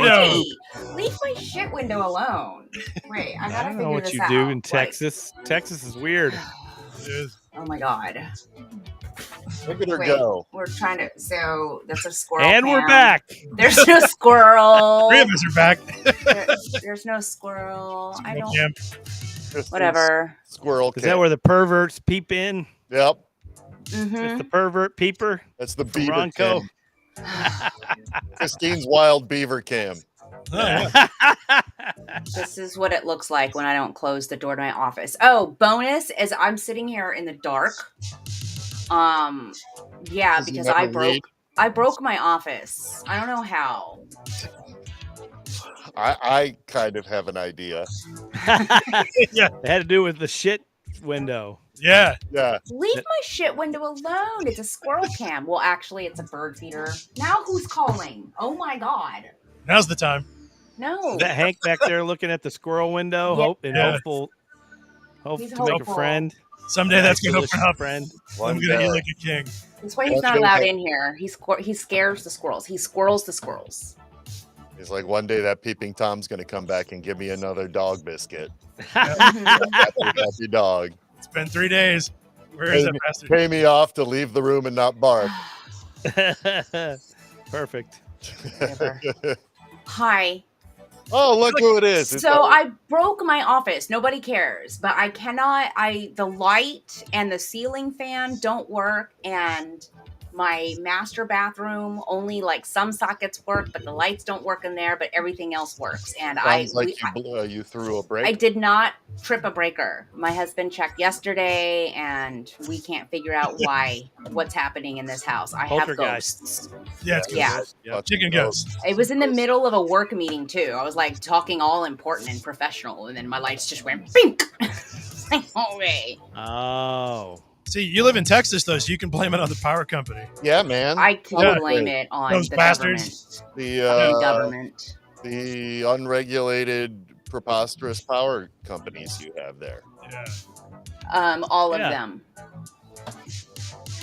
window. Leave my shit window alone. Wait, I gotta don't figure know what this you out. do in Texas. Texas is weird. Oh my god. Look at her Wait, go. we're trying to. So that's a squirrel. And we're cam. back. There's no squirrel. 3 of us are back. There's no squirrel. I don't. Yeah. Whatever. Squirrel Is cam. that where the perverts peep in? Yep. It's the pervert peeper. That's the from beaver Ronco. cam. Christine's wild beaver cam. Oh, yeah. This is what it looks like when I don't close the door to my office. Oh, bonus is I'm sitting here in the dark. Yeah, Does he because never read? I broke my office. I don't know how. I kind of have an idea. Yeah. It had to do with the shit window. Yeah. Yeah. Leave my shit window alone. It's a squirrel cam. Well, actually, it's a bird feeder. Now who's calling? Oh my god. Now's the time. No. Is that Hank back there looking at the squirrel window? Yeah. Hope He's to make a hopeful. friend. Someday that's going to open Delicious up. friend. I'm going to eat like a king. That's why he's not allowed in here. He scares the squirrels. He squirrels the squirrels. He's like, one day that peeping Tom's going to come back and give me another dog biscuit. Happy dog. It's been 3 days. Where is that bastard? Pay me off to leave the room and not bark. Perfect. Hi. Oh, look who it is. So I broke my office. Nobody cares, but I cannot. The light and the ceiling fan don't work, and my master bathroom only like some sockets work, but the lights don't work in there, but everything else works. And Sounds like you threw a break. I did not trip a breaker. My husband checked yesterday, and we can't figure out what's happening in this house. I have ghosts. Yeah, it's Yeah. Chicken ghost. It was in the middle of a work meeting too. I was like talking all important and professional, and then my lights just went bink. Like, no way. Oh. See, you live in Texas though, so you can blame it on the power company. Yeah, man. I can blame it on those the bastards. government. The unregulated, preposterous power companies you have there. Yeah. All of them.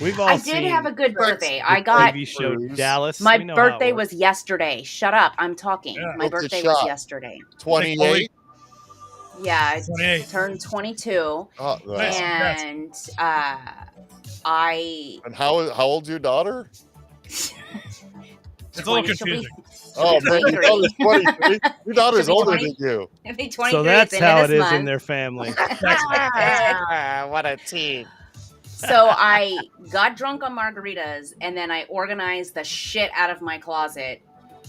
We've all I did have a good birthday. I got TV show Dallas. My We know how it birthday works. was yesterday. Shut up! I'm talking. Yeah. My What's the birthday was shot? yesterday. 28. Yeah, I 28. turned 22, Oh, Nice. and And how old's your daughter? It's a little 20, she'll be- confusing. Oh, man, your 23. daughter's 23. Your daughter's She'll be older 20. than you. It'll be 23 So that's at the end how of it this is in month. their family. What a teen. So I got drunk on margaritas, and then I organized the shit out of my closet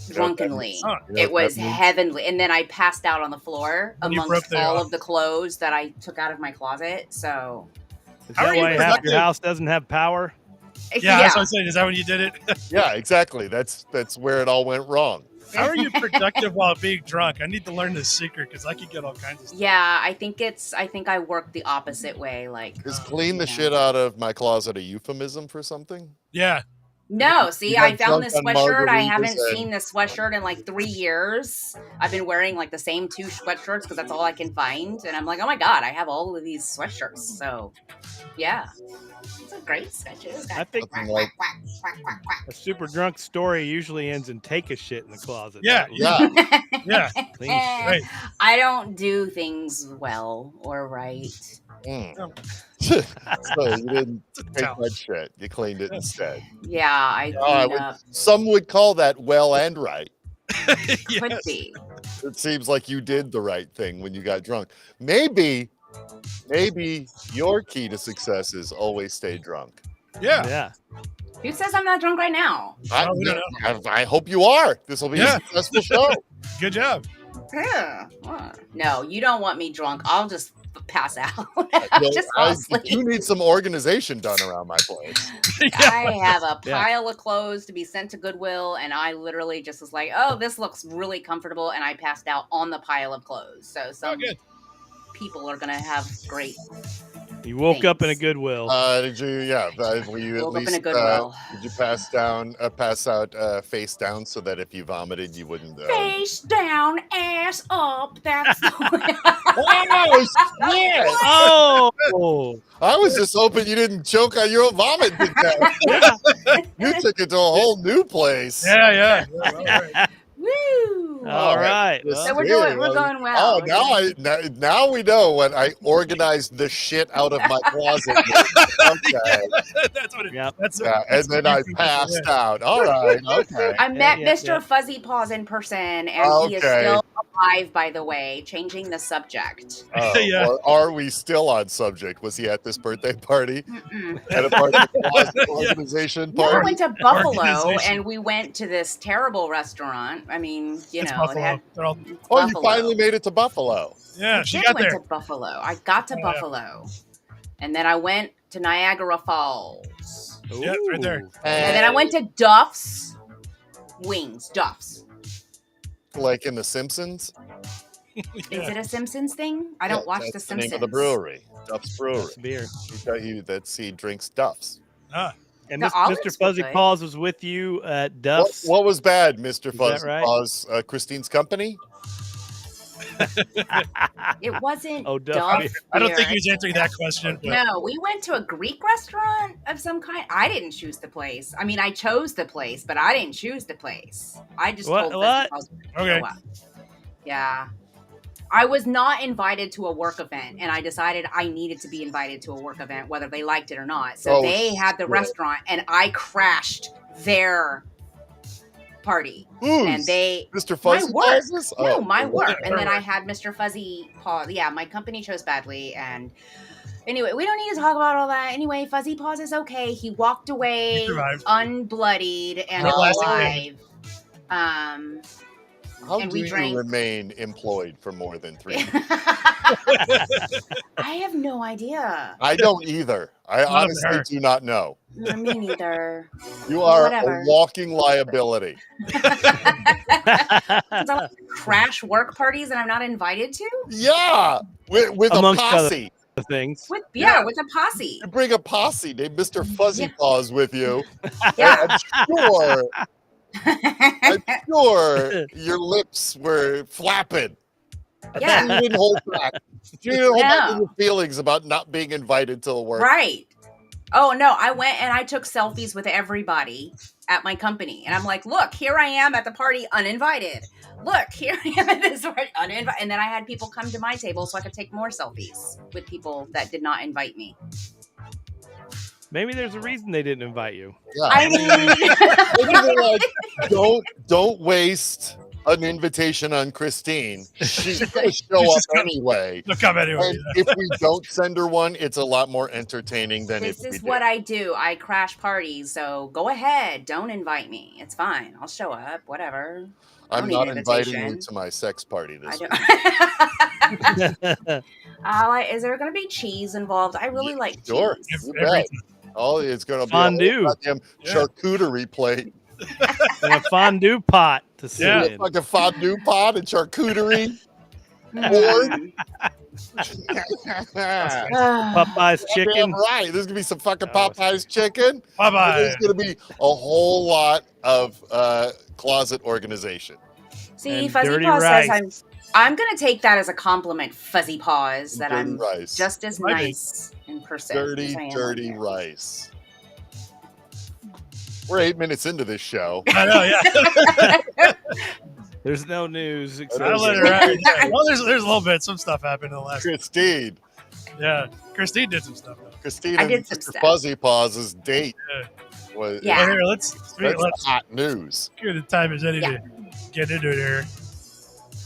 drunkenly. Huh. It was heavenly. And then I passed out on the floor And you broke amongst the all off. of the clothes that I took out of my closet. So Is How that are you why half productive? your house doesn't have power? Yeah, that's what I'm saying. Is that when you did it? Yeah, exactly. That's where it all went wrong. How are you productive while being drunk? I need to learn this secret because I could get all kinds of stuff. Yeah, I think I work the opposite way. Like, Is clean the yeah. shit out of my closet a euphemism for something? Yeah. no, see, You I got found this drunk on sweatshirt. I margaritas haven't and- seen this sweatshirt in like 3 years. I've been wearing like the same 2 sweatshirts because that's all I can find. And I'm like, oh my God, I have all of these sweatshirts. So, yeah. It's a great sweatshirt. I think Nothing like- a super drunk story usually ends in take a shit in the closet. Yeah. Yeah. Yeah. Clean shit. Right. I don't do things well or right. Mm. So you didn't take Tell. that shit. You cleaned it instead. Yeah, I Oh, I cleaned up. Some would call that well and right. Could be. It seems like you did the right thing when you got drunk. Maybe your key to success is always stay drunk. Yeah. Yeah. Who says I'm not drunk right now? I, we don't I hope you are. This will be Yeah. a successful show. Good job. Yeah. No, you don't want me drunk. I'll just pass out. No, just fall asleep. you need some organization done around my place. I have a Yeah. pile of clothes to be sent to Goodwill, and I literally just was like, "Oh, this looks really comfortable," and I passed out on the pile of clothes. So Oh, some good. people are gonna have great. You woke up in a Thanks. Goodwill. Did you? Yeah. Were you at Woke up in least? a Goodwill. Did you pass out face down so that if you vomited, you wouldn't? Face down, ass up. That's the way. Oh shit! Oh, I was just hoping you didn't choke on your own vomit. You took it to a whole new place. Yeah. All right. Woo! right. The So Well, we're going well. Now we know when I organized the shit out of my closet. Okay. That's what it. Yep. That's And then I passed out. All right. Okay. I met yeah, Mr. yeah. Fuzzy Paws in person, and he is Okay. still alive, by the way, changing the subject. Oh, Yeah. Or are we still on subject? Was he at this birthday party? Mm-mm. At a part of the closet Yeah. organization No, I party? went to Buffalo, Organization. and we went to this terrible restaurant. I mean, It's it Buffalo. had They're all, it's Oh, you Buffalo. finally made it to Buffalo. yeah, I she did got went there. to Buffalo. I got to Oh, yeah. Buffalo, and then I went to Niagara Falls, Yeah, right there. Ooh. and then I went to Duff's Wings. Duff's. Like in The Simpsons? Is Yeah. it a Simpsons thing? I don't Yeah, watch that's the the Simpsons. name of the brewery. Duff's Brewery. That's beer. He drinks Duff's. Ah, And The olives Mr. were Fuzzy good. Paws was with you at Duff's. What was bad, Mr. that Fuzzy right? Paws? Christine's company? It wasn't Oh, Duff Duff. beer. I don't think beer. he was answering that question. But No, we went to a Greek restaurant of some kind. I didn't choose the place. I mean, I chose the place, but I didn't choose the place. I just What- told what? Fuzzy Paws to Okay. show up. Yeah. I was not invited to a work event, and I decided I needed to be invited to a work event, whether they liked it or not. So Oh, they had the shit. restaurant, and I crashed their party. And Who's? they Mr. Fuzzy work. Paws? No, my what? work. And then I had Mr. Fuzzy Paws. Yeah, my company chose badly. And anyway, we don't need to talk about all that. Anyway, Fuzzy Paws is okay. He walked away He survived. unbloodied and No plastic alive. How and do we you drank- remain employed for more than 3 years? I have no idea. I don't either. I Not honestly her. do not know. Me neither. You are Whatever. a walking liability. Since I like to crash work parties and I'm not invited to? Yeah, with a Amongst other- posse. things. With Yeah. with a posse. You bring a posse named Mr. Fuzzy Yeah. Paws with you. Yeah. I'm sure your lips were flapping. Yeah. You didn't hold back. You didn't hold back No. your feelings about not being invited to the work. Right. Oh no, I went and I took selfies with everybody at my company. And I'm like, look, here I am at the party uninvited. Look, here I am at this party uninvited. And then I had people come to my table so I could take more selfies with people that did not invite me. Maybe there's a reason they didn't invite you. Yeah. I mean, Maybe they're like, don't waste an invitation on Christine. She's gonna show up anyway. Look up anyway. And if we don't send her one, it's a lot more entertaining than this if we is did. what I do. I crash parties. So go ahead. Don't invite me. It's fine. I'll show up. Whatever. I I'm don't not need an inviting you invitation. to my sex party I this week. don't. Is there going to be cheese involved? I really like cheese. Sure. If You every- bet. Oh, it's gonna be Fondue. a whole goddamn Yeah. charcuterie plate. And a fondue pot to sit Yeah. in. Like a fondue pot and charcuterie. Mm. Popeye's Damn chicken. right. There's gonna be some fucking Oh. Popeye's chicken. Bye There's bye. gonna be a whole lot of closet organization. See, And Fuzzy dirty Paws rice. says I'm going to take that as a compliment, Fuzzy Paws, that Dirty I'm rice. just as Might be. nice in person. Dirty, as I am on dirty here. rice. We're 8 minutes into this show. I know, yeah. There's no news. I Except don't let her ride. Yeah. Well, there's a little bit. Some stuff happened in the last. Christine. Yeah, Christine did some stuff. Though. Christine I and did some Mr. stuff. Fuzzy Paws' date Yeah. was Yeah. Well, here, let's that's hot news. give the time is any Yeah. to get into it here.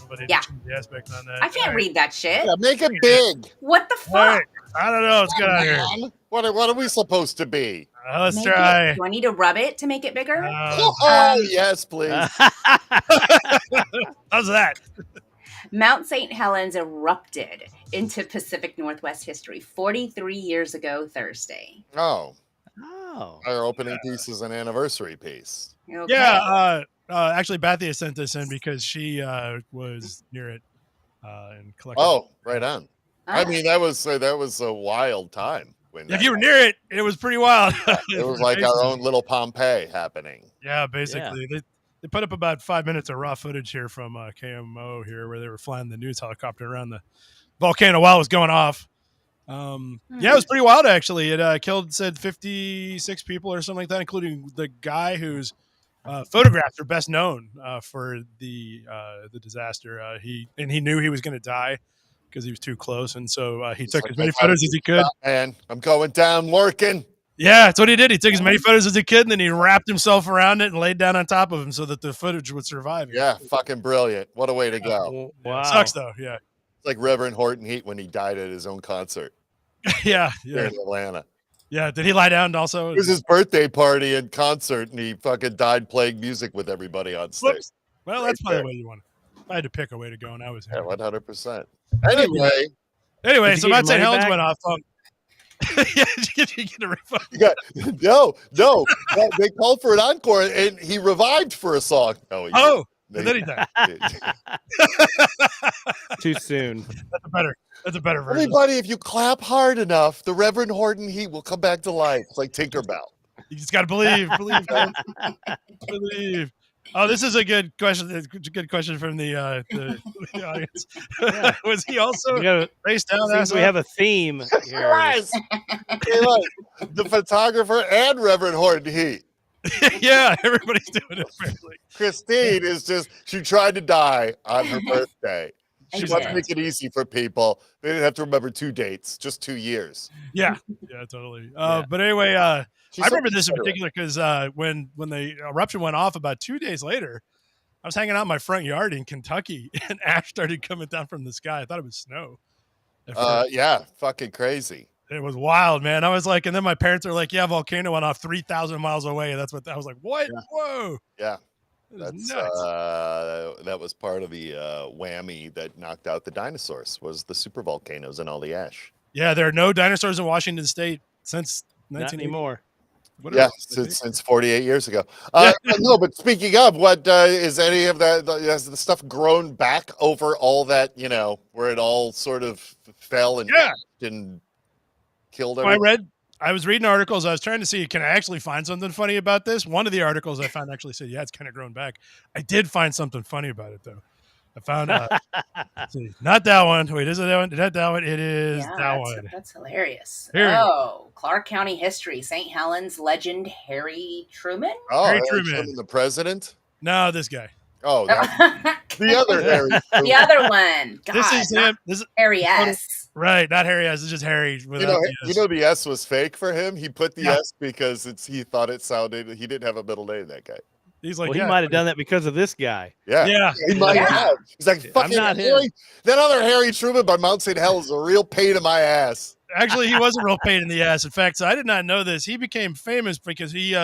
Nobody Yeah. changed the aspect on that. I can't read that shit. Yeah, make it big. What the All fuck? right. I don't know what's going on here. Man, what are we supposed to be? Let's Make try. it, do I need to rub it to make it bigger? Oh, yes, please. How's that? Mount St. Helens erupted into Pacific Northwest history 43 years ago Thursday. Oh, Oh. our opening piece is an anniversary piece. Okay. Yeah. Actually, Bathia sent this in because she was near it and collected. Oh, right on. I Ah. mean, that was a wild time when If that you were near it, it was pretty wild. it was like our own little Pompeii happening. Yeah, basically. They put up about 5 minutes of raw footage here from KMO here where they were flying the news helicopter around the volcano while it was going off. Yeah, it was pretty wild, actually. It killed, said 56 people or something like that, including the guy whose photographs are best known for the disaster. He knew he was going to die because he was too close, and so he took as many photos as he could. Man, I'm going down working. Yeah, that's what he did. He took as many photos as he could, and then he wrapped himself around it and laid down on top of him so that the footage would survive. Yeah, fucking brilliant. What a way to go. Wow. Sucks though. Yeah. It's like Reverend Horton Heat when he died at his own concert Yeah. here Yeah. in Atlanta. Yeah. Did he lie down also? It was his birthday party and concert, and he fucking died playing music with everybody on stage. Whoops. Well, that's probably the way you want it. I had to pick a way to go, and I was Yeah, 100%. Anyway, so Mount St. Helens went off. Yeah, did you get a refund? No. They called for an encore, and he revived for a song. And then he died. Too soon. That's a better version. Everybody, if you clap hard enough, the Reverend Horton Heat will come back to life. It's like Tinkerbell. You just got to believe. Believe. Oh, this is a good question. A good question from the audience. Yeah. Was he also face down? Seems we have a theme here. The photographer and Reverend Horton Heat. Yeah, everybody's doing it apparently. Christine she tried to die on her birthday. She wants to make it easy for people. They didn't have to remember 2 dates, just 2 years. Yeah, totally. But anyway, I remember this in particular because when the eruption went off about 2 days later, I was hanging out in my front yard in Kentucky, and ash started coming down from the sky. I thought it was snow. Yeah, fucking crazy. It was wild, man. I was like, and then my parents are like, "Yeah, volcano went off 3,000 miles away." That's what I was like. What? Yeah. Whoa! Yeah, that's nuts. That was part of the whammy that knocked out the dinosaurs. Was the super volcanoes and all the ash. Yeah, there are no dinosaurs in Washington State since 1980. Not anymore. Yeah, since 48 years ago. No, but speaking of, what is any of that? Has the stuff grown back over all that? Where it all sort of fell and killed everyone? I was reading articles. I was trying to see, can I actually find something funny about this? One of the articles I found actually said, yeah, it's kind of grown back. I did find something funny about it, though. I found not that one. Wait, is it that one? Is that one? It is that one. That's hilarious. Here. Clark County history. St. Helens legend Harry Truman. Oh, Harry Truman, the president. No, this guy. Oh, the other Harry. Truman. The other one. God, this is him. This is Harry S. Right, not Harry S. It's just Harry. The S was fake for him. He put the S because he thought it sounded. He didn't have a middle name. That guy. He's like, he might have done that because of this guy. Yeah, he might have. He's like, fucking Harry. That other Harry Truman by Mount St. Helens is a real pain in my ass. Actually, he was a real pain in the ass. In fact, so I did not know this. He became famous because he,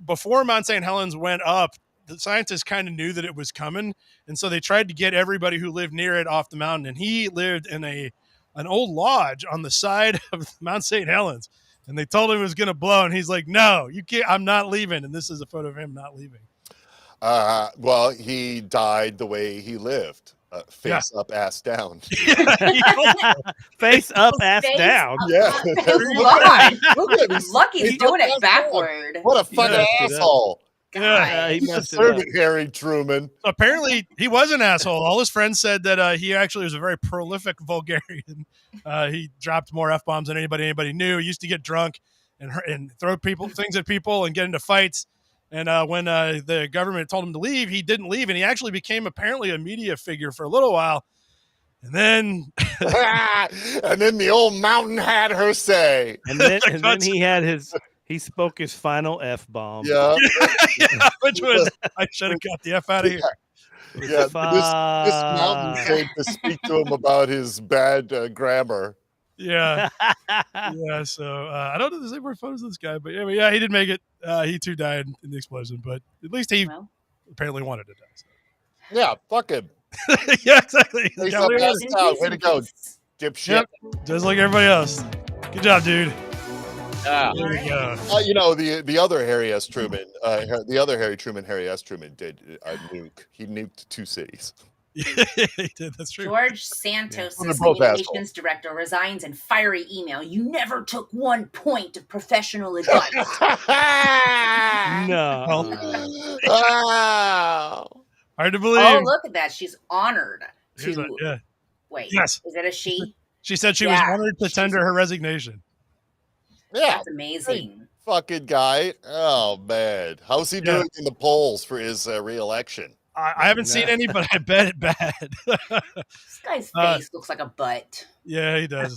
before Mount St. Helens went up, the scientists kind of knew that it was coming, and so they tried to get everybody who lived near it off the mountain. And he lived in an old lodge on the side of Mount St. Helens. And they told him it was going to blow, and he's like, "No, you can't. I'm not leaving." And this is a photo of him not leaving. Well, he died the way he lived, face up, ass down. Face up, ass down. Yeah, look at him. Lucky he's doing it backward. What a fucking asshole! He messed it Harry Truman. Apparently, he was an asshole. All his friends said that he actually was a very prolific vulgarian. He dropped more F-bombs than anybody knew. He used to get drunk and throw things at people and get into fights. And when the government told him to leave, he didn't leave. And he actually became apparently a media figure for a little while. And then the old mountain had her say. And then he spoke his final F-bomb. Yeah. Which was, I should have got the F out of here. Yeah, this mountain came to speak to him about his bad grammar. Yeah. Yeah, so I don't know if there's any more photos of this guy, but yeah, he did make it. He too died in the explosion, but at least he apparently wanted to die. So. Yeah, fuck him. Yeah, exactly. Way to go, dipshit. Yep. Just like everybody else. Good job, dude. Yeah. There you go. The other Harry S. Truman, the other Harry Truman, Harry S. Truman did a nuke. He nuked 2 cities. Yeah, he did. That's true. George Santos, communications director, resigns in fiery email. You never took 1 point of professional advice. No. Hard to believe. Oh, look at that. She's honored to. Wait. Yes. Is it a she? She said she was honored to tender her resignation. Yeah. That's amazing. fucking guy. Oh man, how's he doing in the polls for his re-election? I haven't seen any, but I bet it bad. This guy's face looks like a butt. Yeah, he does.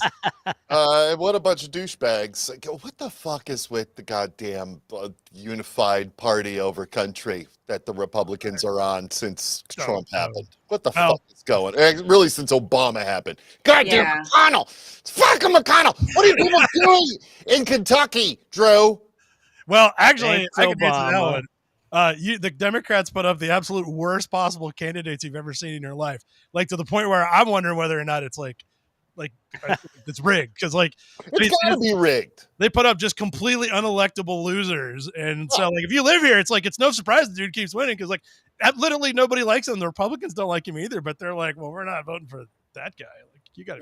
What a bunch of douchebags. Like, what the fuck is with the goddamn unified party over country that the Republicans are on since Trump happened? What the fuck is going? Really, since Obama happened. Goddamn McConnell! Fucking McConnell! What are you people doing in Kentucky, Drew? Well, actually, Thanks, I can answer that Obama. one. The Democrats put up the absolute worst possible candidates you've ever seen in your life, like to the point where I'm wondering whether or not it's like it's rigged, because like It's gotta be rigged. they put up just completely unelectable losers, and so like if you live here, it's like it's no surprise the dude keeps winning, because like literally nobody likes him. The Republicans don't like him either, but they're like, well, we're not voting for that guy. Like you got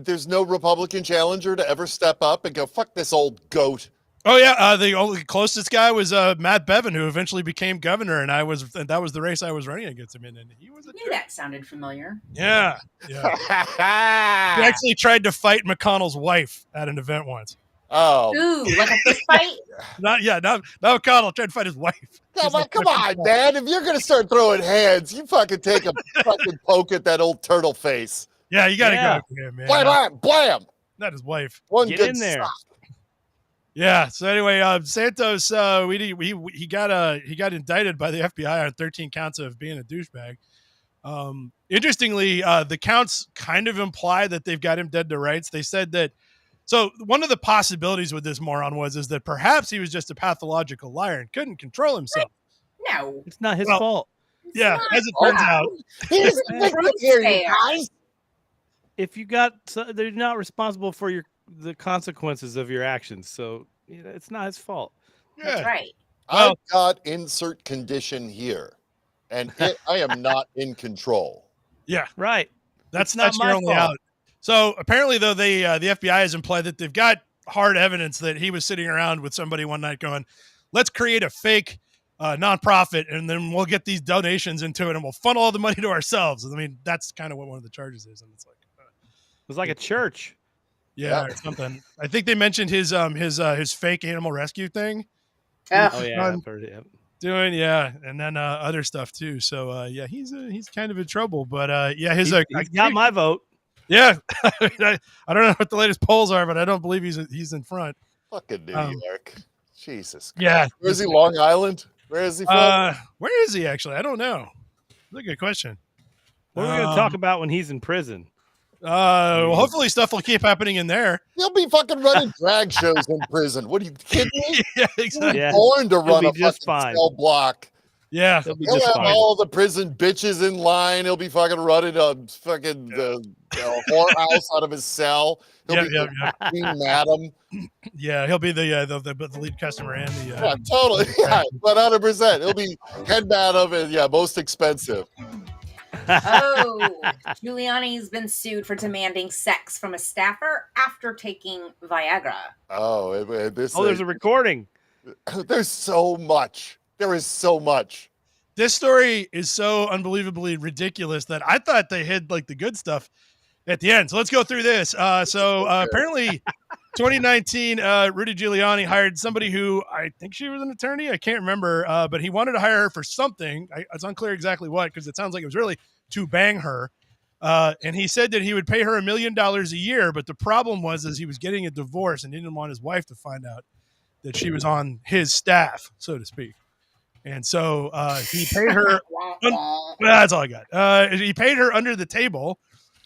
There's no Republican challenger to ever step up and go, fuck this old goat. Oh yeah, the only closest guy was Matt Bevin, who eventually became governor, and that was the race I was running against him in, and he was I knew that sounded familiar. yeah. He actually tried to fight McConnell's wife at an event once. Oh, Ooh, like a fist fight? Not McConnell tried to fight his wife. come on, man! If you're gonna start throwing hands, you fucking take a fucking poke at that old turtle face. Yeah, you gotta go for him, man. Blam, blam. Not his wife. One Get good in there. stop. Yeah. So anyway, Santos, he got indicted by the FBI on 13 counts of being a douchebag. Interestingly, the counts kind of imply that they've got him dead to rights. They said that. So one of the possibilities with this moron is that perhaps he was just a pathological liar and couldn't control himself. No, It's not his fault. Yeah, as it turns out. Here's the victim here, you guys. If you they're not responsible for the consequences of your actions, so it's not his fault. that's right. I've got insert condition here, and I am not in control. Yeah, right. That's not your my only fault. out. So apparently, though, the FBI has implied that they've got hard evidence that he was sitting around with somebody one night going, "Let's create a fake nonprofit, and then we'll get these donations into it, and we'll funnel all the money to ourselves." I mean, that's kind of what one of the charges is, and it's like It was like a church. or something. I think they mentioned his fake animal rescue thing. Oh yeah, I've heard it. Doing and then other stuff too. So he's kind of in trouble. But he's got my vote. Yeah, I don't know what the latest polls are, but I don't believe he's in front. Fucking New York, Jesus. Christ. Yeah, where is he? Long Island? Where is he from? Where is he actually? I don't know. That's a good question. What are we going to talk about when he's in prison? Well, hopefully stuff will keep happening in there. He'll be fucking running drag shows in prison. What are you kidding me? Yeah, exactly. Yeah. Born to run a just fucking fine. cell block. Yeah, He'll be He'll just have fine. all the prison bitches in line. He'll be fucking running a fucking whorehouse out of his cell. He'll be Queen Madam. Yeah, he'll be the lead customer and the Yeah, totally. Yeah, 100%. He'll be head madam and most expensive. Oh, Giuliani's been sued for demanding sex from a staffer after taking Viagra. Oh, There's a recording. There's so much. There is so much. This story is so unbelievably ridiculous that I thought they hid like the good stuff at the end. So let's go through this. Apparently 2019, Rudy Giuliani hired somebody who I think she was an attorney. I can't remember, but he wanted to hire her for something. It's unclear exactly what, because it sounds like it was really to bang her. And he said that he would pay her $1 million a year. But the problem was he was getting a divorce and he didn't want his wife to find out that she was on his staff, so to speak. And so he paid her. That's all I got. He paid her under the table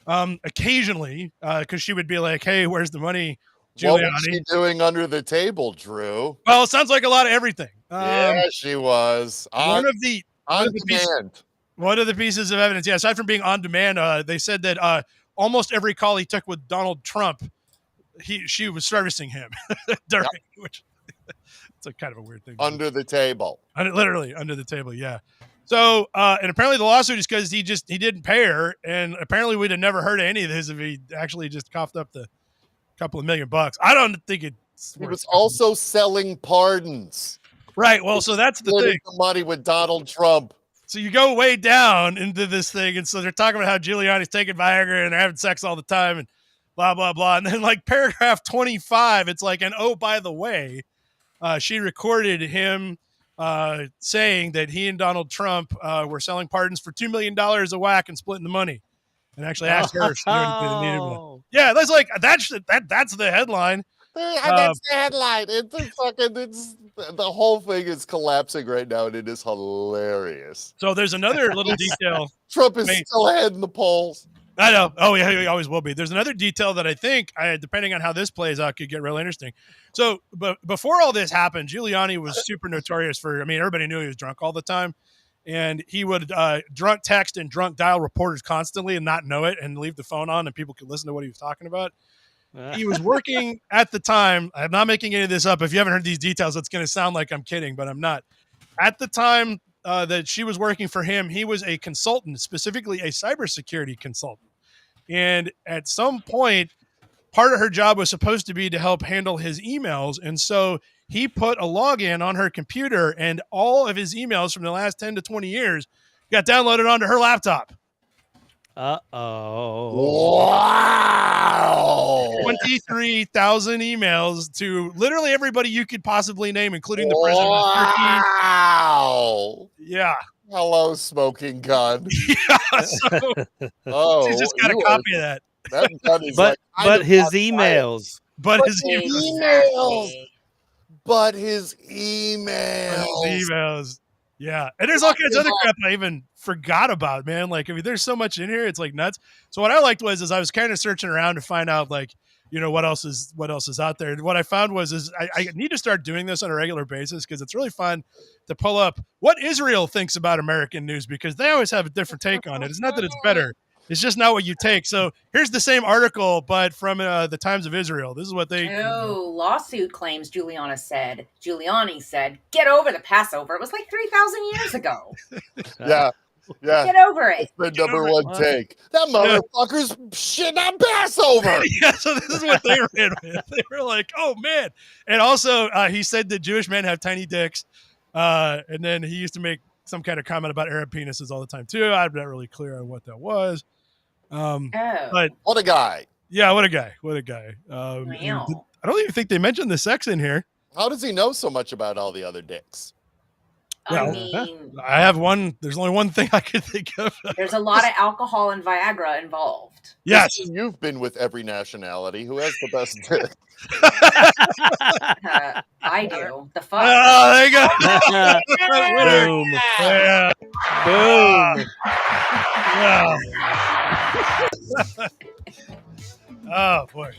occasionally because she would be like, "Hey, where's the money, Giuliani?" What was she doing under the table, Drew? Well, it sounds like a lot of everything. Yeah, she was On demand. One of the pieces of evidence, aside from being on demand, they said that almost every call he took with Donald Trump, she was servicing him during, which it's a kind of a weird thing. Under the table. Literally under the table, yeah. So, and apparently the lawsuit is because he didn't pay her, and apparently we'd have never heard of any of this if he actually just coughed up the couple of $1 million. I don't think it's. He was also selling pardons. Right. Well, so that's the thing. The money with Donald Trump. So you go way down into this thing, and so they're talking about how Giuliani's taking Viagra and they're having sex all the time, and blah, blah, blah. And then like paragraph 25, it's like, and oh, by the way, she recorded him saying that he and Donald Trump were selling pardons for $2 million a whack and splitting the money. And actually asked her if she knew anything that needed one. Yeah, that's like that's the headline. That's the headline. It's the whole thing is collapsing right now, and it is hilarious. So there's another little detail. Trump is still ahead in the polls. I know. Oh yeah, he always will be. There's another detail that I think, depending on how this plays out, could get real interesting. So, but before all this happened, Giuliani was super notorious for. I mean, everybody knew he was drunk all the time, and he would drunk text and drunk dial reporters constantly and not know it, and leave the phone on, and people could listen to what he was talking about. He was working at the time. I'm not making any of this up. If you haven't heard these details, it's going to sound like I'm kidding, but I'm not. At the time that she was working for him, he was a consultant, specifically a cybersecurity consultant. And at some point, part of her job was supposed to be to help handle his emails. And so he put a login on her computer, and all of his emails from the last 10 to 20 years got downloaded onto her laptop. Wow. 23,000 emails to literally everybody you could possibly name, including the president of Turkey. Wow. Yeah. Hello, smoking gun. Yeah. So she's just got a copy of that. That gun is but his emails. But his emails. But his emails. Yeah. And there's all kinds of other crap I even forgot about, man. Like, I mean, there's so much in here. It's like nuts. So what I liked was I was kind of searching around to find out, like, you know, what else is out there. And what I found was I need to start doing this on a regular basis because it's really fun to pull up what Israel thinks about American news, because they always have a different take on it. It's not that it's better. It's just not what you take. So here's the same article, but from the Times of Israel. This is what they... Oh, lawsuit claims Giuliani said, get over the Passover. It was like 3,000 years ago. Yeah. Get over it. It's the number one take. That motherfucker's shit on Passover. Yeah, so this is what they ran with. They were like, oh, man. And also, he said that Jewish men have tiny dicks. And then he used to make some kind of comment about Arab penises all the time, too. I'm not really clear on what that was. But what a guy. Yeah, what a guy. Wow. I don't even think they mentioned the sex in here. How does he know so much about all the other dicks? Well, I have one. There's only one thing I can think of. There's a lot of alcohol and Viagra involved. Yes. You've been with every nationality. Who has the best dick? I do. The fuck. Oh, there you go. Boom. Yeah. Boom. Oh, boy.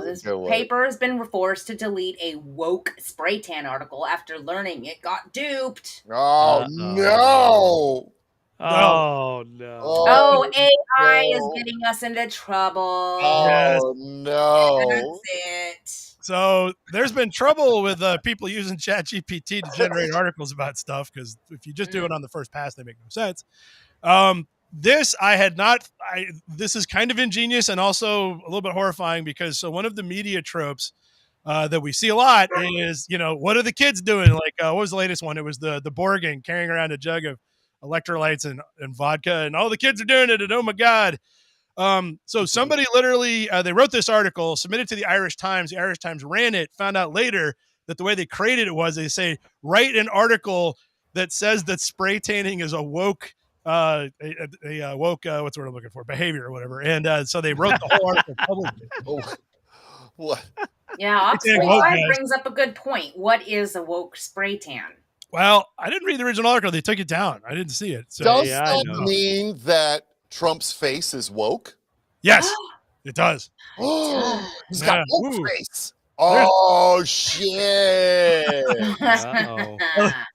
This paper has been forced to delete a woke spray tan article after learning it got duped. Oh, no. Oh, no. Oh, AI is getting us into trouble. Oh, no. That's it. So there's been trouble with people using ChatGPT to generate articles about stuff, because if you just do it on the first pass, they make no sense. This I had not. This is kind of ingenious and also a little bit horrifying, because so one of the media tropes that we see a lot is, you know, what are the kids doing? Like, what was the latest one? It was the Borgen carrying around a jug of electrolytes and vodka, and all the kids are doing it. And oh my God. So somebody literally, they wrote this article, submitted to the Irish Times. The Irish Times ran it, found out later that the way they created it was they say, write an article that says that spray tanning is a woke, what's the word I'm looking for? Behavior or whatever. And so they wrote the whole article publicly. Oh, what? Yeah, Oxford brings up a good point. What is a woke spray tan? Well, I didn't read the original article. They took it down. I didn't see it. So, does that mean that Trump's face is woke? Yes, it does. He's got woke face. Oh, shit.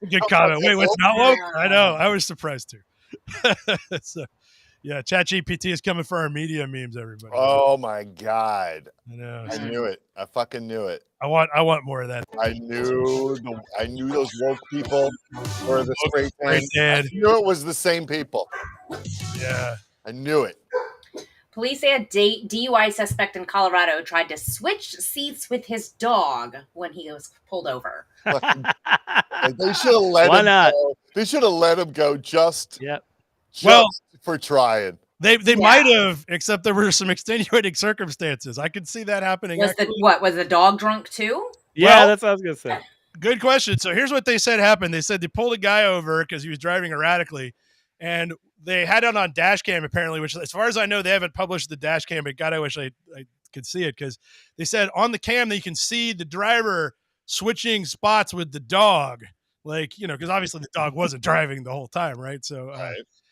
Good comment. Wait, what's not woke? I know. I was surprised too. So, yeah, ChatGPT is coming for our media memes, everybody. Oh my God. I know. I knew it. I fucking knew it. I want more of that. I knew those woke people were the spray tan. I knew it was the same people. Yeah. I knew it. Police say a DUI suspect in Colorado tried to switch seats with his dog when he was pulled over. They should have let him go. They should have let him go just for trying. They might have, except there were some extenuating circumstances. I could see that happening. Was the dog drunk too? Yeah, Well- that's what I was gonna say. Good question. So here's what they said happened. They said they pulled a guy over because he was driving erratically, and they had it on dash cam apparently, which as far as I know, they haven't published the dash cam, but God, I wish I could see it, because they said on the cam that you can see the driver switching spots with the dog. Like, you know, because obviously the dog wasn't driving the whole time, right? So,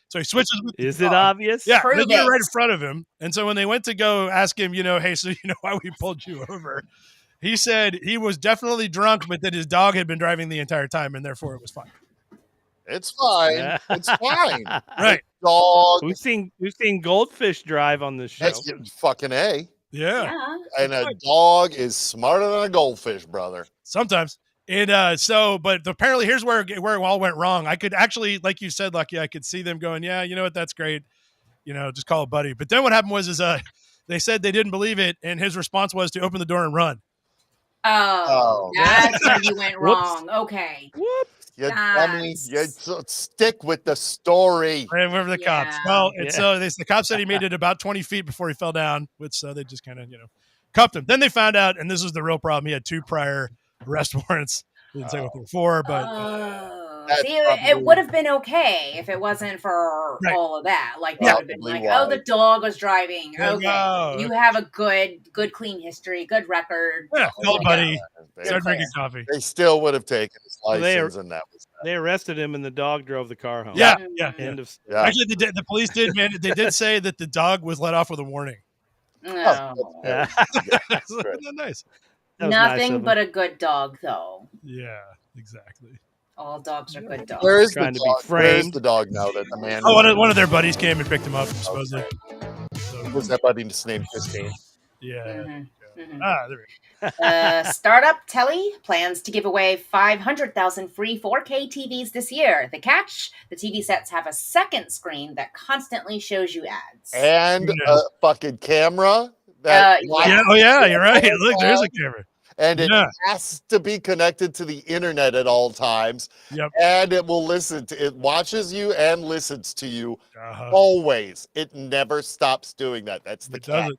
so he switches with Is the it dog. obvious? Yeah, Prove they're right in it. front of him. And so when they went to go ask him, you know, hey, so you know why we pulled you over? He said he was definitely drunk, but that his dog had been driving the entire time, and therefore it was fine. It's fine. It's fine. Right. Dog. We've seen Goldfish drive on this show. That's fucking A. Yeah. And a dog is smarter than a goldfish, brother. Sometimes. And but apparently here's where it all went wrong. I could actually, like you said, Lucky, I could see them going, yeah, you know what, that's great. You know, just call a buddy. But then what happened was they said they didn't believe it, and his response was to open the door and run. Oh, that's where you went wrong. Okay. Whoops. You dummy. You stick with the story. Right, wherever the cops. Well, and so the cops said he made it about 20 feet before he fell down, which so they just kind of, you know, cuffed him. Then they found out, and this was the real problem, he had 2 prior arrest warrants. Didn't say what they were for, but see, it would have been okay if it wasn't for all of that. Like, they would have been like, oh, the dog was driving. Okay. You have a good, clean history, good record. Yeah, call buddy. Start drinking coffee. They still would have taken his license, and that was that. They arrested him, and the dog drove the car home. Yeah. End of story. Yeah. Actually, the police did, man. They did say that the dog was let off with a warning. No. Yeah. Isn't that nice? That was Nothing nice of but a good dog, though. Yeah, exactly. All dogs are good dogs. Where is the Trying to be dog? Where is framed. the dog now that the man? Oh, one of their buddies came and picked him up, supposedly. So, Was that buddy just named Christine? yeah. Mhm. There we go. Startup Telly plans to give away 500,000 free 4K TVs this year. The catch? The TV sets have a second screen that constantly shows you ads. And a fucking camera. That Yeah. Oh, yeah. You're right. Look, there's a camera. And it has to be connected to the internet at all times. Yep. And it will it watches you and listens to you always. It never stops doing that. That's the catch.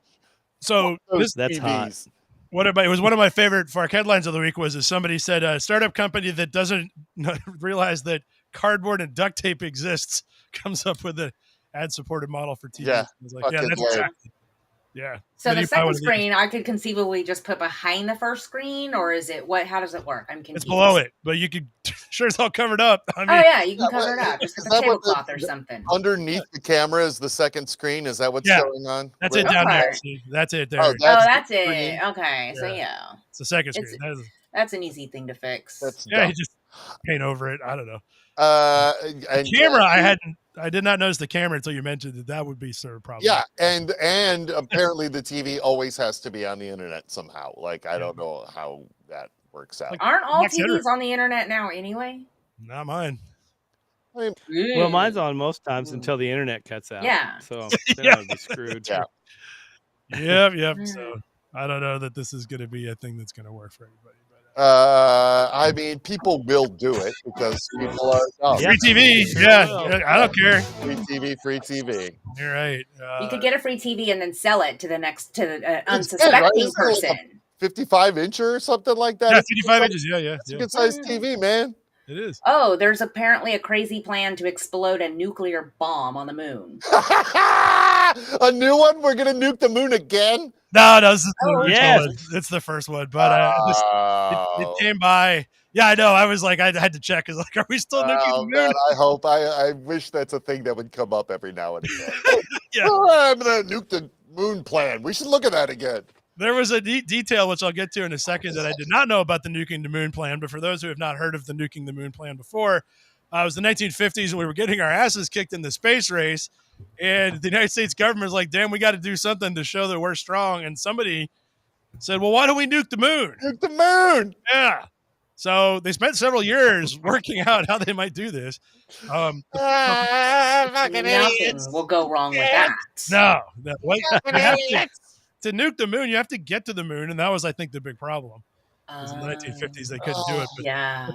So That's hot. It was one of my favorite Fark headlines of the week was somebody said a startup company that doesn't realize that cardboard and duct tape exists comes up with an ad-supported model for TV. Yeah. I was like, yeah, that's exactly. Yeah. So the second screen, I could conceivably just put behind the first screen, or is it what? How does it work? I'm confused. It's below it, but you could sure it's all covered up. I mean, oh yeah, you can cover it up, just with a tablecloth or something. Underneath the camera is the second screen. Is that what's going on? That's it down there. See, that's it there. Oh, that's it. Okay, so it's the second screen. That's an easy thing to fix. You just paint over it. I don't know. And camera, I did not notice the camera until you mentioned that would be sort of problem. Yeah, and apparently the TV always has to be on the internet somehow. Like I don't know how that works out. Aren't all TVs on the internet now anyway? Not mine. Well, mine's on most times until the internet cuts out. Yeah. So then I would be screwed. Yep. So I don't know that this is going to be a thing that's going to work for everybody. I mean, people will do it because people are free TV. Yeah, I don't care. Free TV. You're right. You could get a free TV and then sell it to the unsuspecting person. Like 55-incher or something like that. Yeah, 55 inches. Yeah. It's a good sized TV, man. It is. Oh, there's apparently a crazy plan to explode a nuclear bomb on the moon. A new one? We're gonna nuke the moon again? No, this is the original one. It's the first one, but it came by. Yeah, I know. I was like, I had to check. Is like, are we still nuking the moon? Man, I hope. I wish that's a thing that would come up every now and again. Yeah. I'm gonna nuke the moon plan. We should look at that again. There was a detail, which I'll get to in a second, that I did not know about the nuking the moon plan. But for those who have not heard of the nuking the moon plan before, it was the 1950s, and we were getting our asses kicked in the space race. And the United States government was like, damn, we got to do something to show that we're strong. And somebody said, well, why don't we nuke the moon? Nuke the moon! Yeah. So they spent several years working out how they might do this. Nothing will go wrong with that. No. To nuke the moon, you have to get to the moon. And that was, I think, the big problem. In the 1950s, they couldn't do it. But,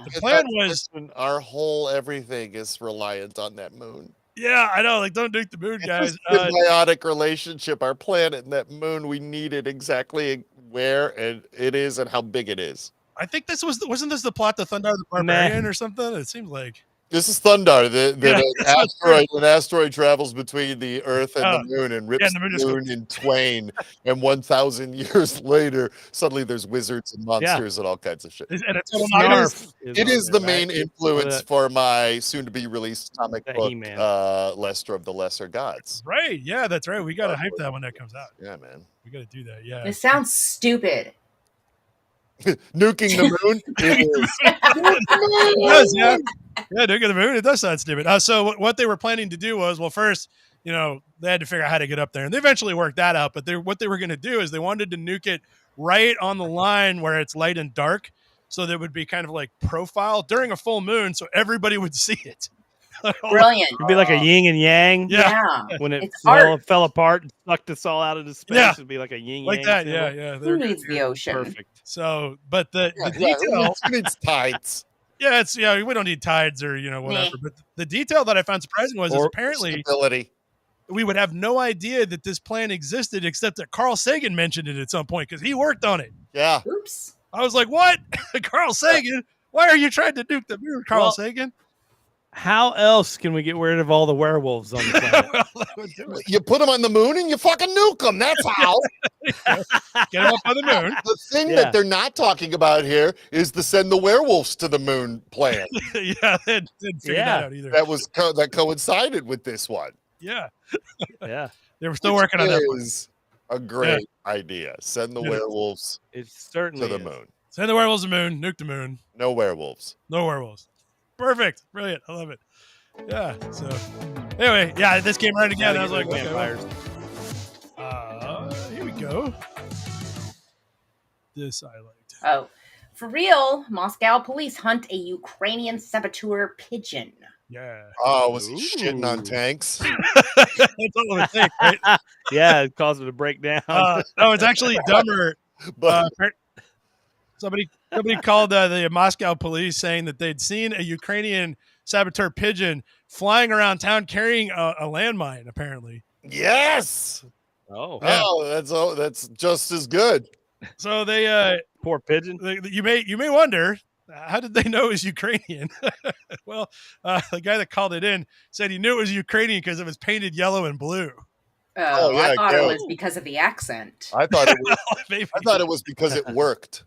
but the plan was... Our whole everything is reliant on that moon. Yeah, I know. Like, don't nuke the moon, guys. Symbiotic relationship. Our planet and that moon, we need it exactly where it is and how big it is. I think this wasn't this the plot to Thundar the Barbarian or something? It seems like. This is Thundar. An asteroid travels between the Earth and the Moon and rips the moon in twain. And 1,000 years later, suddenly there's wizards and monsters and all kinds of shit. And it's it is the main influence for my soon-to-be released comic book, Lester of the Lesser Gods. Right. Yeah, that's right. We got to hype that when that comes out. Yeah, man. We got to do that. Yeah. It sounds stupid. Nuking the moon? It is. It does, yeah. Yeah, nuking the moon. It does sound stupid. So what they were planning to do was, well, first, they had to figure out how to get up there. And they eventually worked that out. But what they were going to do is they wanted to nuke it right on the line where it's light and dark. So that would be kind of like profile during a full moon so everybody would see it. Brilliant. It'd be like a yin and yang. Yeah. When it fell apart and sucked us all out into space, it'd be like a yin like yang. Like that, yeah. Who needs the ocean? Perfect. So, but the detail. Who needs tides? Yeah, we don't need tides or, whatever. But the detail that I found surprising was apparently we would have no idea that this plan existed except that Carl Sagan mentioned it at some point because he worked on it. Yeah. Oops. I was like, what? Carl Sagan? Why are you trying to nuke the moon, Carl Sagan? How else can we get rid of all the werewolves on the planet? You put them on the moon and you fucking nuke them. That's how. Get them up on the moon. The thing that they're not talking about here is the send the werewolves to the moon plan. They didn't figure that out either. That coincided with this one. Yeah. Yeah. They were still working on that one. Is a great idea. Send the werewolves to the moon. Send the werewolves to the moon. Nuke the moon. No werewolves. No werewolves. Perfect. Brilliant. I love it. Yeah. So anyway, this came right again. I was like, vampires. Here we go. This I liked. Oh, for real, Moscow police hunt a Ukrainian saboteur pigeon. Yeah. Oh, was he shitting on tanks? That's all it takes, right? Yeah, it caused it to break down. No, it's actually dumber. Somebody called the Moscow police saying that they'd seen a Ukrainian saboteur pigeon flying around town carrying a landmine, apparently. Yes. Oh, that's just as good. So they poor pigeon. You may wonder, how did they know it was Ukrainian? Well, the guy that called it in said he knew it was Ukrainian because it was painted yellow and blue. I thought it was because of the accent. I thought it was because it worked.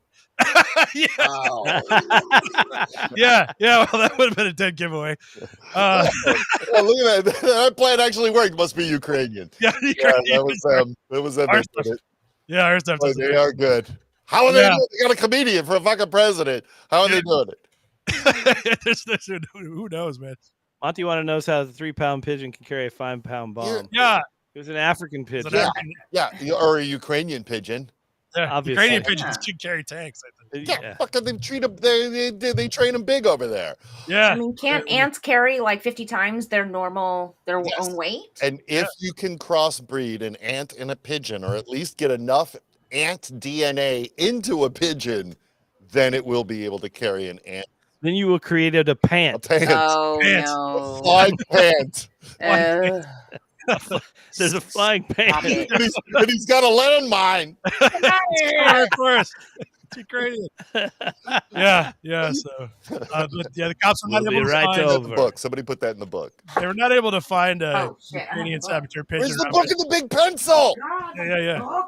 Yeah. Yeah. Well, that would have been a dead giveaway. Well, look at that. That plan actually worked. Must be Ukrainian. Yeah, that was them. Yeah, our stuff. They are good. How are they doing? They got a comedian for a fucking president. How are they doing it? Who knows, man? Monty want to know how the 3-pound pigeon can carry a 5-pound bomb. Yeah. It was an African pigeon. Or a Ukrainian pigeon. Yeah, obviously. Ukrainian pigeons can carry tanks. I think. Fucking they treat them. They train them big over there. Yeah, I mean, can't ants carry like 50 times their own weight? And if you can crossbreed an ant and a pigeon, or at least get enough ant DNA into a pigeon, then it will be able to carry an ant. Then you will create a pant. Oh pant. no! A flying pant. There's a flying pant. and he's got a landmine. Of course. It's Ukrainian. Yeah. So, the cops were not able to find the book. Somebody put that in the book. They were not able to find a Ukrainian saboteur pigeon. Where's the book and the big pencil? Yeah.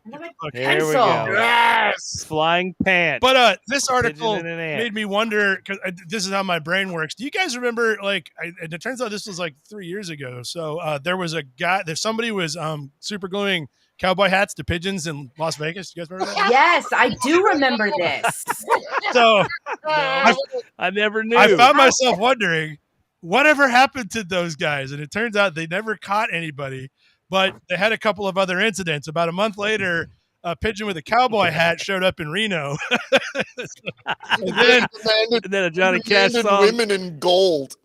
Here we go. Yes, flying pant. But this article made me wonder, because this is how my brain works. Do you guys remember? It turns out this was like 3 years ago. So there was a guy. Somebody was super gluing cowboy hats to pigeons in Las Vegas. You guys remember that? Yes, I do remember this. So I never knew. I found myself wondering, whatever happened to those guys? And it turns out they never caught anybody. But they had a couple of other incidents. About a month later, a pigeon with a cowboy hat showed up in Reno. and then a Johnny Cash song. Women in gold.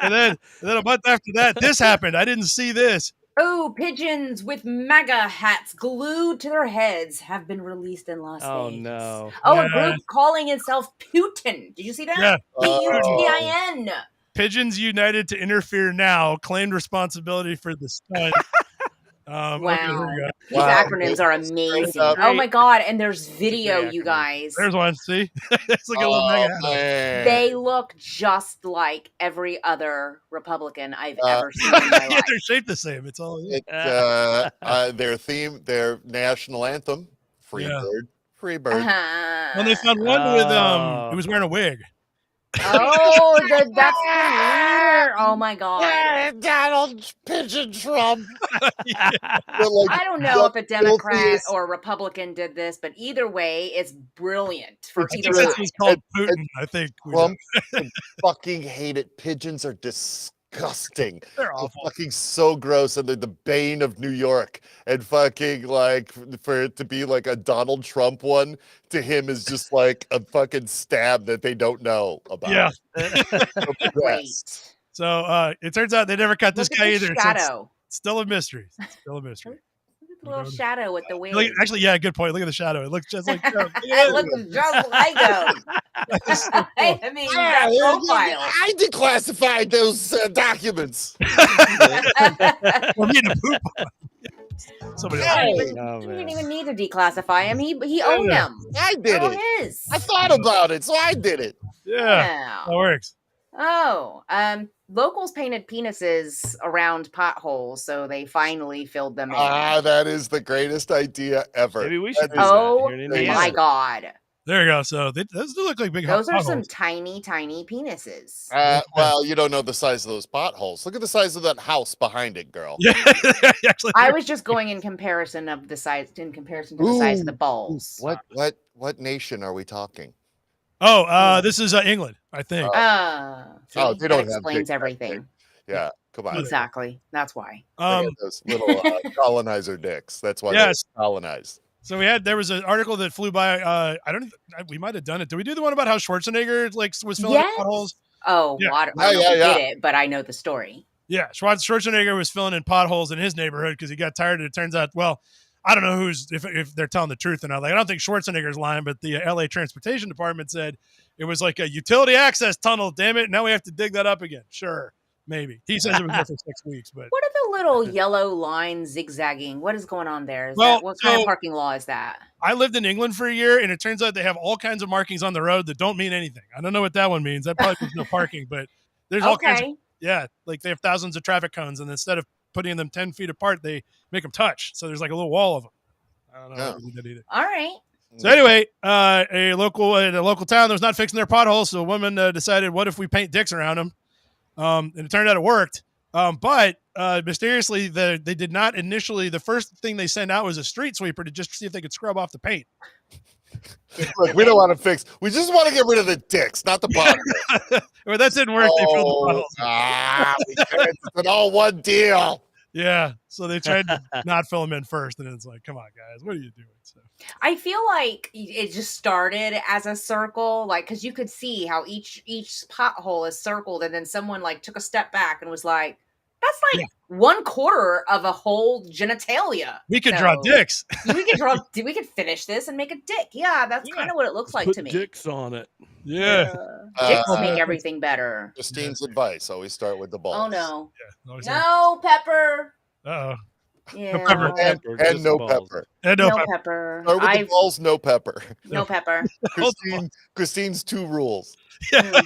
and then a month after that, this happened. I didn't see this. Oh, pigeons with MAGA hats glued to their heads have been released in Las Vegas. Oh, no. Oh, a group calling itself Putin. Did you see that? Yeah. Putin. Pigeons United to interfere now claimed responsibility for the stunt. Okay, here Wow. we go. These Wow. acronyms are Straight amazing. up. Oh my god, and there's a video, great you acronym. guys. There's one. See, it's like a little mega. Man. They look just like every other Republican I've ever seen in my Yeah, life. they're shaped the same. It's all. Their theme, their national anthem, Free Yeah. Bird, Free Bird. Well, they found one with he was wearing a wig. Oh, that's the leader. Oh my god. Donald Pigeon Trump. I don't know if a Democrat or a Republican did this, but either way, it's brilliant for I either think side. this was called Putin. I think Trump fucking hate it. Pigeons are disgusting. they're awful. Fucking so gross, and they're the bane of New York. And fucking like for it to be like a Donald Trump one to him is just like a fucking stab that they don't know about. Yeah. Great. So it turns out they never caught this Look guy at either. the So shadow. it's still a mystery. It's still a mystery. Look at the little shadow with the wig. Look, actually, yeah, good point. Look at the shadow. It looks just like Trump. It looks just like him. That's so cool. I mean, that profile. I declassified those documents. For me to poop on. Somebody else. You Oh, didn't man. even need to declassify him. He owned Yeah. them. I did They're all it. his. I thought about it, so I did it. Yeah, that works. Oh, locals painted penises around potholes, so they finally filled them in. That is the greatest idea ever. Maybe we should do Oh that here in Indiana. my god. There you go. So those do look like big Those are potholes. some tiny, tiny penises. Well, you don't know the size of those potholes. Look at the size of that house behind it, girl. Yeah, actually. I was just going in comparison to the size of the balls. What nation are we talking? This is England, I think. See, they don't that have explains big everything. Yeah, come on. Exactly. That's why. They got those little colonizer dicks. That's why they're colonized. So there was an article that flew by. We might have done it. Did we do the one about how Schwarzenegger was filling in potholes? Oh, Yeah. water. I don't know if we did it, but I know the story. Yeah, Schwarzenegger was filling in potholes in his neighborhood because he got tired. And it turns out, well, I don't know if they're telling the truth or not. Like, I don't think Schwarzenegger's lying, but the LA Transportation Department said it was like a utility access tunnel. Damn it! Now we have to dig that up again. Sure, maybe he says it was there for 6 weeks, but What are the little yellow lines zigzagging? What is going on there? What kind of parking law is that? I lived in England for a year, and it turns out they have all kinds of markings on the road that don't mean anything. I don't know what that one means. That probably means no parking, but there's all kinds of, like they have thousands of traffic cones, and instead of putting them 10 feet apart, they make them touch. So there's like a little wall of them. I don't know what they did either. All right. So anyway, a local town that was not fixing their potholes, so a woman decided, what if we paint dicks around them? And it turned out it worked. But mysteriously, they did not initially. The first thing they sent out was a street sweeper to just see if they could scrub off the paint. Look, we don't want to fix. We just want to get rid of the dicks, not the bottom. Well, that didn't work. They filled the potholes. It's an all one deal. Yeah, so they tried to not fill them in first, and it's like, come on, guys, what are you doing? So I feel like it just started as a circle, like because you could see how each pothole is circled, and then someone like took a step back and was like, "That's like 1/4 of a whole genitalia." We could draw dicks. we could finish this and make a dick. Yeah, that's kind of what it looks like to me. Dicks on it. Yeah. Dicks make everything better. Christine's advice: always start with the balls. Oh no. Yeah, no pepper. Uh-oh. Yeah. No pepper. And no pepper. And no pepper. Start with the balls, no pepper. No pepper. Christine's 2 rules. Yeah.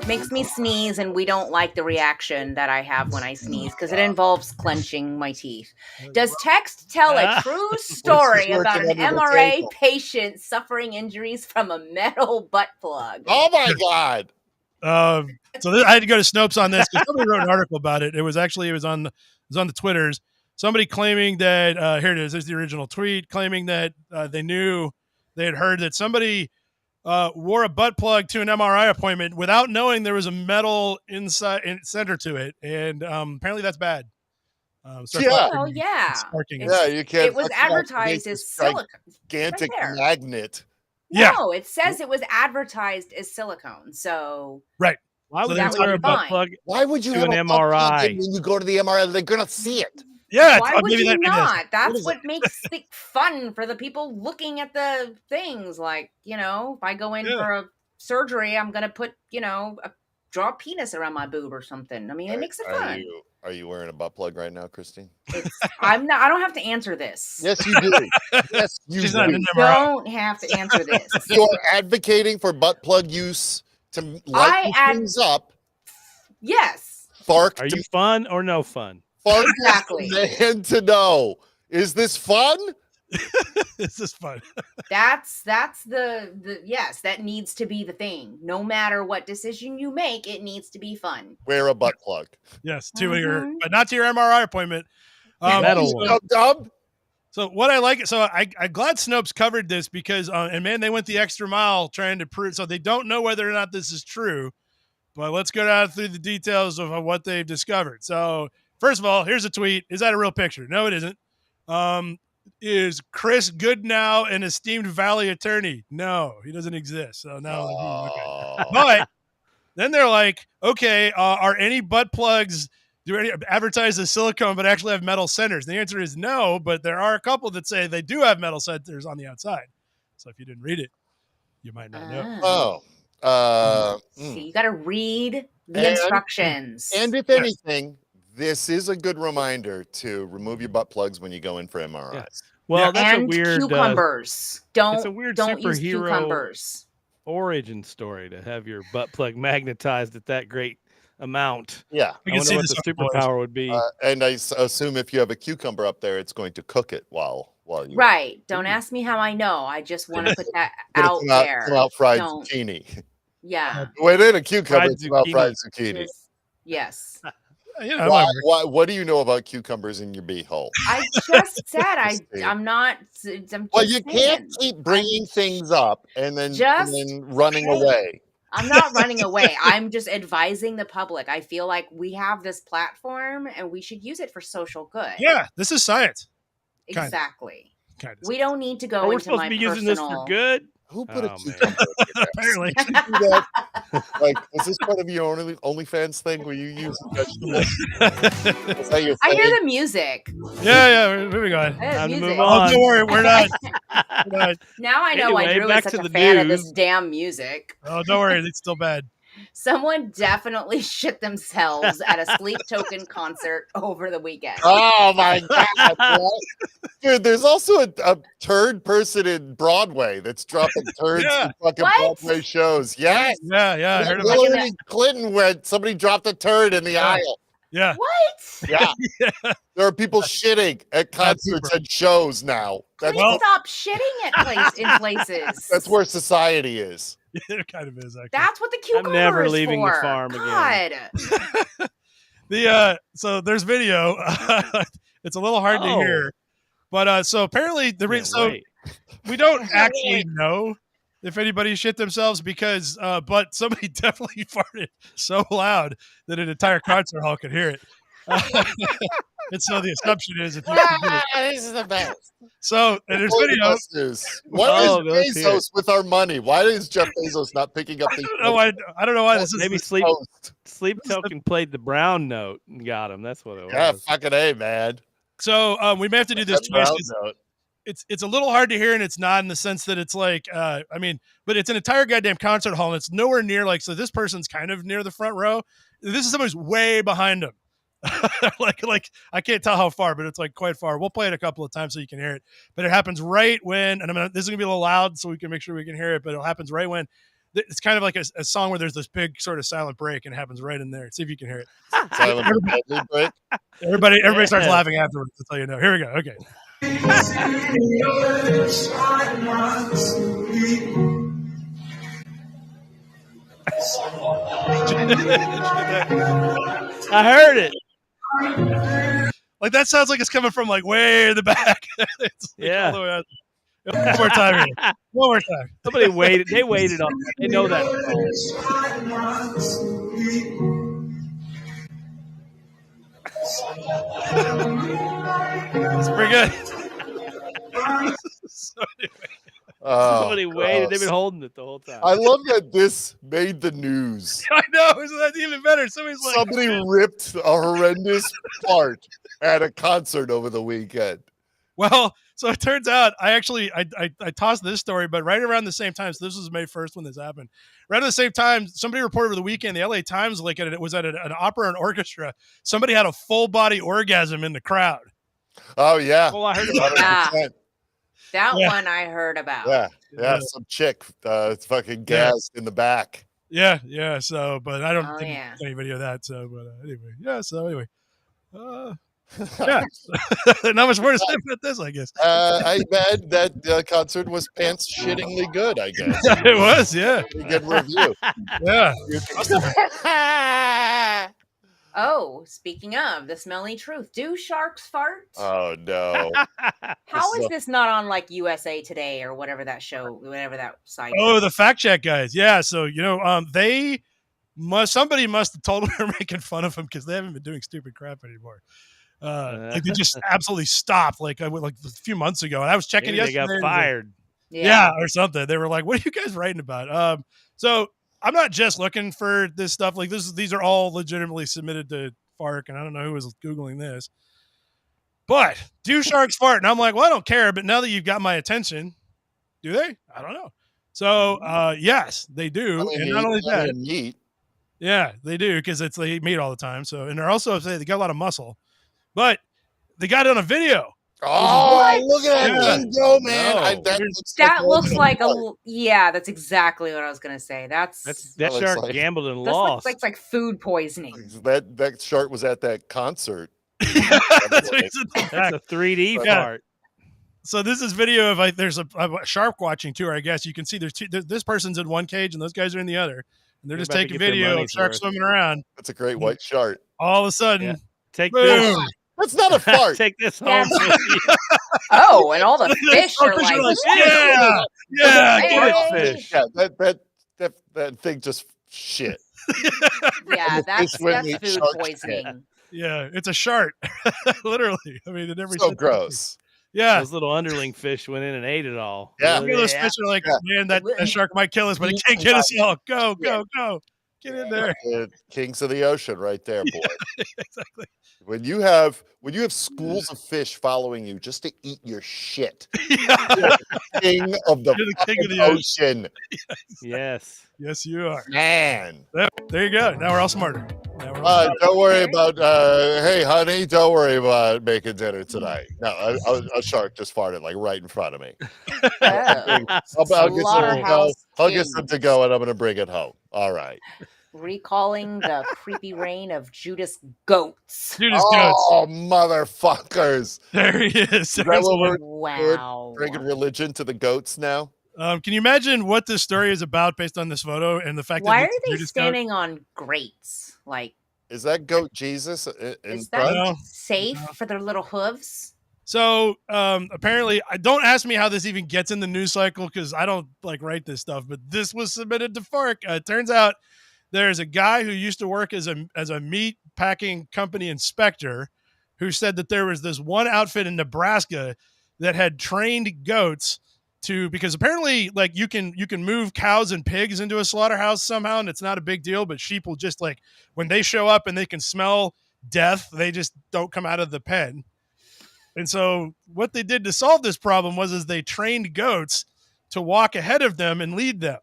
Makes me sneeze, and we don't like the reaction that I have when I sneeze because it involves clenching my teeth. Does text tell a true story about an MRA patient suffering injuries from a metal butt plug? Oh my God. So I had to go to Snopes on this because somebody wrote an article about it. It was on the Twitters. Somebody claiming that here it is. There's the original tweet claiming that they had heard that somebody wore a butt plug to an MRI appointment without knowing there was a metal center to it, and apparently that's bad. Yeah, you can't. It was advertised as silicone. Gigantic magnet. No, it says it was advertised as silicone. So right. Why would you wear a butt plug? Why would you to have an a butt plug MRI? when you go to the MRI? They're gonna see it. Yeah. Why would you not? That's what makes it fun for the people looking at the things. Like, if I go in for surgery, I'm gonna put, draw a penis around my boob or something. I mean, it makes it fun. Are you wearing a butt plug right now, Christine? I'm not. I don't have to answer this. Yes, you do. Yes, you She's do. not an You MRI. don't have to answer this. You're advocating for butt plug use to lighten things up. Yes. Fark. Are you fun or no fun? Fark Exactly. Man to know. Is this fun? This is fun. That's the yes, that needs to be the thing. No matter what decision you make, it needs to be fun. Wear a butt plug. Yes, but not to your MRI appointment. Metal one. Dumb. So what I like, I'm glad Snopes covered this because, and man, they went the extra mile trying to prove. So they don't know whether or not this is true, but let's go down through the details of what they've discovered. So first of all, here's a tweet. Is that a real picture? No, it isn't. Is Chris Goodnow an esteemed Valley attorney? No, he doesn't exist. So no. Okay. But then they're like, okay, are any butt plugs? Do any advertise as silicone but actually have metal centers? And the answer is no, but there are a couple that say they do have metal centers on the outside. So if you didn't read it, you might not know. So you got to read the instructions. And if anything, this is a good reminder to remove your butt plugs when you go in for MRIs. Yeah. Well, that's a weird cucumbers. It's a weird don't use superhero cucumbers. origin story to have your butt plug magnetized at that great amount. Yeah. I wonder what the superpower would be. And I assume if you have a cucumber up there, it's going to cook it while you. Right. Don't ask me how I know. I just want to put that out there. Come out fried zucchini. Yeah. Within a cucumber, it's about fried zucchini. Yes. What do you know about cucumbers in your beehole? I just said I'm not. Well, you can't keep bringing things up and then running away. I'm not running away. I'm just advising the public. I feel like we have this platform and we should use it for social good. Yeah, this is science. Exactly. Kind of. We don't need to go we're into supposed my to be using this for good. Who put a cucumber? Apparently. Like, is this part of your OnlyFans thing where you use vegetables? I hear the music. Yeah, we're moving on. Time to move Oh, on. don't worry, we're not. Now I know why Drew is such a fan of this damn music. Oh, don't worry, it's still bad. Someone definitely shit themselves at a Sleep Token concert over the weekend. Oh my god, dude! There's also a turd person in Broadway that's dropping turds in fucking Broadway shows. Yes, yeah. I heard about Hillary Clinton went. Somebody dropped a turd in the aisle. Yeah. What? Yeah. There are people shitting at concerts and shows now. Stop shitting in places. That's where society is. It kind of is. Actually. That's what the cucumber I'm never is leaving for. the farm again. So there's video. It's a little hard to hear, but so apparently we don't actually know if anybody shit themselves because but somebody definitely farted so loud that an entire concert hall could hear it. And so the assumption is if you this is the best. So and there's video. What is Bezos with our money? Why is Jeff Bezos not picking up? I don't know why this is. Maybe Sleep Token played the brown note and got him. That's what it was. Yeah, fucking A, man. So we may have to do this twice. It's a little hard to hear, and it's not in the sense that it's like but it's an entire goddamn concert hall, and it's nowhere near so this person's kind of near the front row. This is someone who's way behind him. like I can't tell how far, but it's like quite far. We'll play it a couple of times so you can hear it. But it happens right when, and this is gonna be a little loud so we can make sure we can hear it. But it happens right when it's kind of like a song where there's this big sort of silent break, and it happens right in there. See if you can hear it. Silent break. Everybody starts laughing afterwards. That's how you know. Here we go. Okay. I heard it. Like that sounds like it's coming from like way in the back. It's yeah. All the way out. One more time here. One more time. Somebody waited. They waited on. They know that. It's pretty good. So anyway. Somebody waited. They've been holding it the whole time. I love that this made the news. I know. Isn't that even better? Somebody ripped a horrendous part at a concert over the weekend. Well, So it turns out I tossed this story, but right around the same time, so this was May 1st when this happened. Right at the same time, somebody reported over the weekend, the LA Times, like it was at an opera and orchestra. Somebody had a full body orgasm in the crowd. Oh yeah. Oh, I heard about Yeah. 100%. That Yeah. one I heard about. Yeah, some chick fucking gassed in the back. Yeah. So, but I don't Oh, didn't yeah. see any video of that. So, but anyway, yeah. So anyway, yeah. Not much more to say about this, I guess. I bet that concert was pants shittingly good, I guess. It was, yeah. Pretty good review. Yeah. Oh, speaking of the smelly truth, do sharks fart? Oh no. How is this not on like USA Today or whatever that show, whatever that site? Oh, the fact check guys. Yeah. So, somebody must have told them we were making fun of them because they haven't been doing stupid crap anymore. Like they just absolutely stopped like a few months ago. And I was checking Maybe yesterday. they got fired. Yeah, or something. They were like, "What are you guys writing about?" So I'm not just looking for this stuff. Like these are all legitimately submitted to FARC, and I don't know who was Googling this. But do sharks fart? And I'm like, well, I don't care. But now that you've got my attention, do they? I don't know. So yes, they do. And not only that, meat. yeah, they do because they eat meat all the time. So and they're also they got a lot of muscle, but they got it on a video. Oh, look at that thing go, man! No. That looks like that's exactly what I was gonna say. That shark like, gambled and this lost. looks like food poisoning. That shark was at that concert. That's a 3D fart. So this is video of there's a shark watching tour. I guess you can see this person's in one cage and those guys are in the other, and they're just taking video of sharks swimming around. That's a great white shark. All of a sudden, take boom. this. That's not a fart. Take this home. Oh, and all the fish are like, fish. Yeah, that thing just shit. Yeah, that's food poisoning. Yeah, it's a shark. Literally. I mean, it never so gross. Yeah. Those little underling fish went in and ate it all. Yeah. Those fish are like, man, that shark might kill us, but it can't get us all. Go. Get in there. Kings of the ocean right there, boy. Exactly. When you have schools of fish following you just to eat your shit. Yeah. King of the ocean. Yes, you are. Man. There you go. Now we're all smarter. Don't worry about hey honey, don't worry about making dinner tonight. No, a shark just farted like right in front of me. I'll get some to go and I'm gonna bring it home. All right. Recalling the creepy reign of Judas Goats. Oh, motherfuckers. There he is. Wow. Bringing religion to the goats now. Can you imagine what this story is about based on this photo and the fact why that are they standing on grates? Like, is that goat Jesus? Is that safe for their little hooves? So apparently, don't ask me how this even gets in the news cycle because I don't write this stuff. But this was submitted to FARC. It turns out there's a guy who used to work as a meat packing company inspector who said that there was this one outfit in Nebraska that had trained goats because apparently you can move cows and pigs into a slaughterhouse somehow and it's not a big deal, but sheep will just when they show up and they can smell death, they just don't come out of the pen. And so what they did to solve this problem was they trained goats to walk ahead of them and lead them.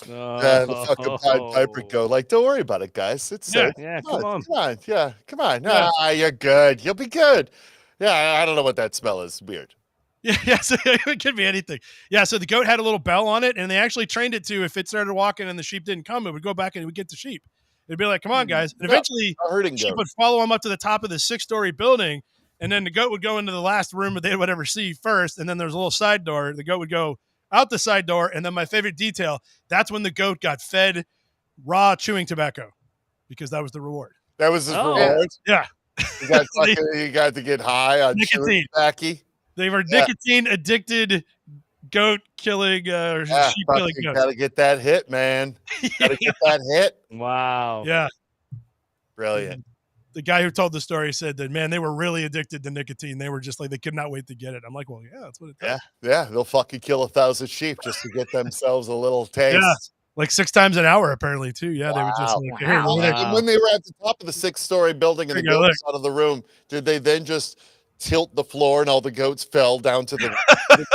The fucking Pied Piper go don't worry about it, guys. It's come on. Come on. Nah, you're good. You'll be good. Yeah, I don't know what that smell is. Weird. Yeah, so it could be anything. Yeah, so the goat had a little bell on it, and they actually trained it to if it started walking and the sheep didn't come, it would go back and it would get the sheep. It'd be like, come on, guys. And eventually, the sheep would follow them up to the top of the 6-story building, and then the goat would go into the last room that they would ever see first, and then there's a little side door. The goat would go out the side door, and then my favorite detail, that's when the goat got fed raw chewing tobacco because that was the reward. That was his reward? Yeah. You got to get high on chewing tobacco? They were nicotine addicted goat killing or sheep killing goats. Gotta get that hit, man. Gotta get that hit. Wow. Yeah. Brilliant. The guy who told the story said that, man, they were really addicted to nicotine. They were just they could not wait to get it. I'm like, well, yeah, that's what it does. Yeah. They'll fucking kill 1,000 sheep just to get themselves a little taste. Yeah. 6 times an hour, apparently, too. Yeah, they would just And when they were at the top of the 6-story building and the goats out of the room, did they then just tilt the floor and all the goats fell down to the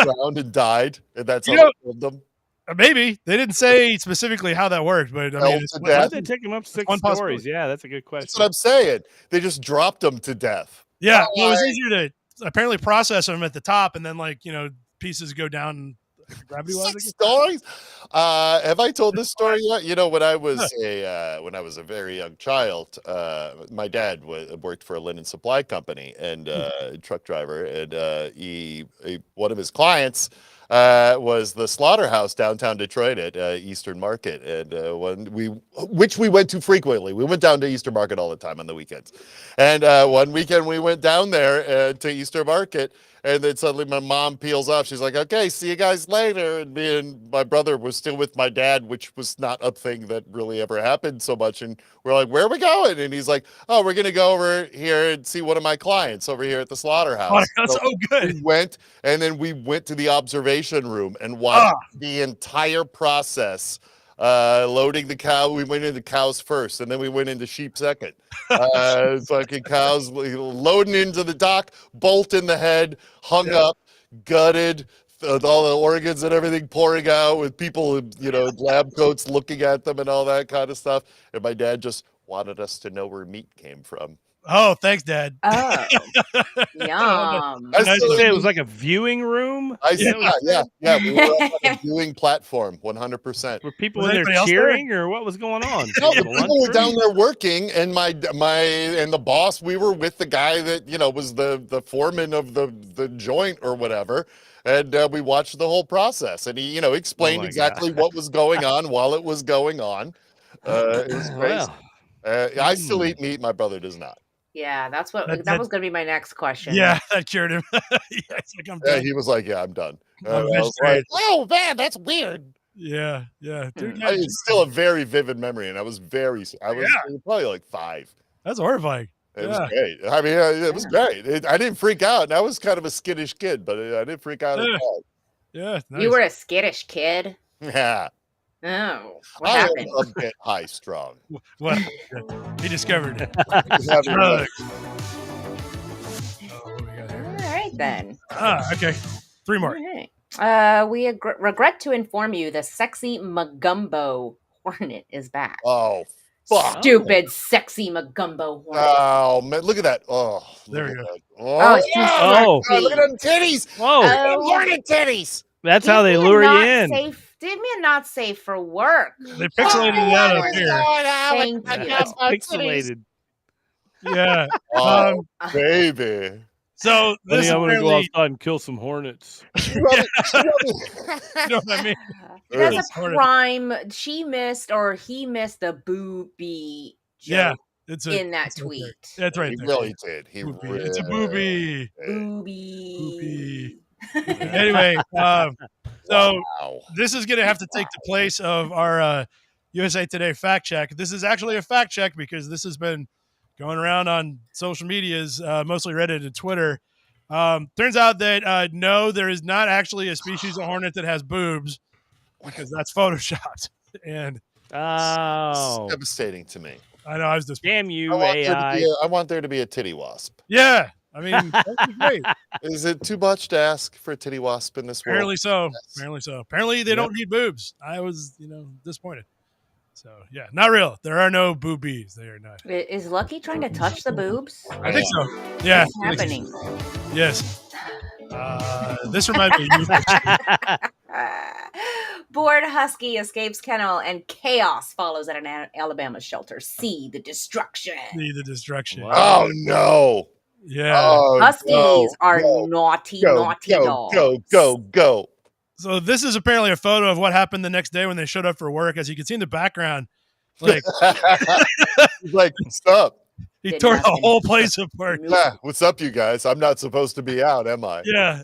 ground and died, and that's how You know, they killed them. Maybe they didn't say specifically how that worked, but I Fell mean, it's to Why death. did they take him up 6 one possibility. stories? Yeah, that's a good That's question. what I'm saying. They just dropped them to death. Yeah, well, it was easier to apparently process them at the top, and then pieces go down gravity wise. 6 stories. Have I told this story yet? You know, when I was a very young child, my dad worked for a linen supply company and truck driver, and one of his clients was the slaughterhouse downtown Detroit at Eastern Market, and which we went to frequently. We went down to Eastern Market all the time on the weekends, and one weekend we went down there to Eastern Market. And then suddenly my mom peels off. She's like, okay, see you guys later. And me and my brother were still with my dad, which was not a thing that really ever happened so much. And we're like, where are we going? And he's like, oh, we're going to go over here and see one of my clients over here at the slaughterhouse. That's so good. We went, and then we went to the observation room and watched the entire process. Loading the cow. We went into cows first, and then we went into sheep second. Fucking cows loading into the dock, bolt in the head, hung up, gutted, all the organs and everything pouring out, with people, in lab coats looking at them and all that kind of stuff. And my dad just wanted us to know where meat came from. Oh, thanks, Dad. Oh, yum. Did you say it was like a viewing room? Yeah. We were on a viewing platform, 100%. Were people in there cheering, or what was going on? No, the people were down there working, and and the boss. We were with the guy that was the foreman of the joint or whatever, and we watched the whole process. And he explained exactly what was going on while it was going on. It was crazy. I still eat meat. My brother does not. Yeah, that was going to be my next question. Yeah, that cured him. I'm done. He was like, yeah, I'm done. I was like, oh, man, that's weird. Yeah. Dude, it's still a very vivid memory, and I was probably like 5. That's horrifying. It was great. I mean, it was great. I didn't freak out. And I was kind of a skittish kid, but I didn't freak out at all. Yeah, nice. You were a skittish kid? Yeah. Oh, what happened? I'm a bit high-strung. What? He discovered it. All right, then. Okay. 3 more. All right. We regret to inform you the sexy Magumbo Hornet is back. Oh, fuck. Stupid, sexy Magumbo Hornet. Oh, man, look at that. Oh, there you go. Look at them titties. Whoa. Hornet titties. That's how they lure you in. Did me not safe for work. They pixelated that up here. Thank you. That's pixelated. Yeah. Baby. So this I'm gonna go outside and kill some hornets. You know what I mean? That's a prime. She missed, or he missed the booby joke in that tweet. That's right. He really did. It's a booby. Booby. Anyway, so this is going to have to take the place of our USA Today fact check. This is actually a fact check because this has been going around on social medias, mostly Reddit and Twitter. Turns out that no, there is not actually a species of hornet that has boobs, because that's photoshopped. And it's devastating to me. I know, I was just damn you, AI. I want there to be a titty wasp. Yeah. I mean, that'd be great. Is it too much to ask for a titty wasp in this world? Apparently so. Yes. Apparently so. Apparently they don't need boobs. I was, disappointed. So, yeah, not real. There are no boobies. They are not. Is Lucky trying to touch the boobs? I think so. Yeah. What's happening? Yes. This reminds me of you. Bored husky escapes kennel and chaos follows at an Alabama shelter. See the destruction. Wow. Oh, no. Yeah. Oh, Huskies are naughty dogs. Go. So this is apparently a photo of what happened the next day when they showed up for work. As you can see in the background, like, what's up? He tore the whole place apart. Yeah, what's up, you guys? I'm not supposed to be out, am I? Yeah.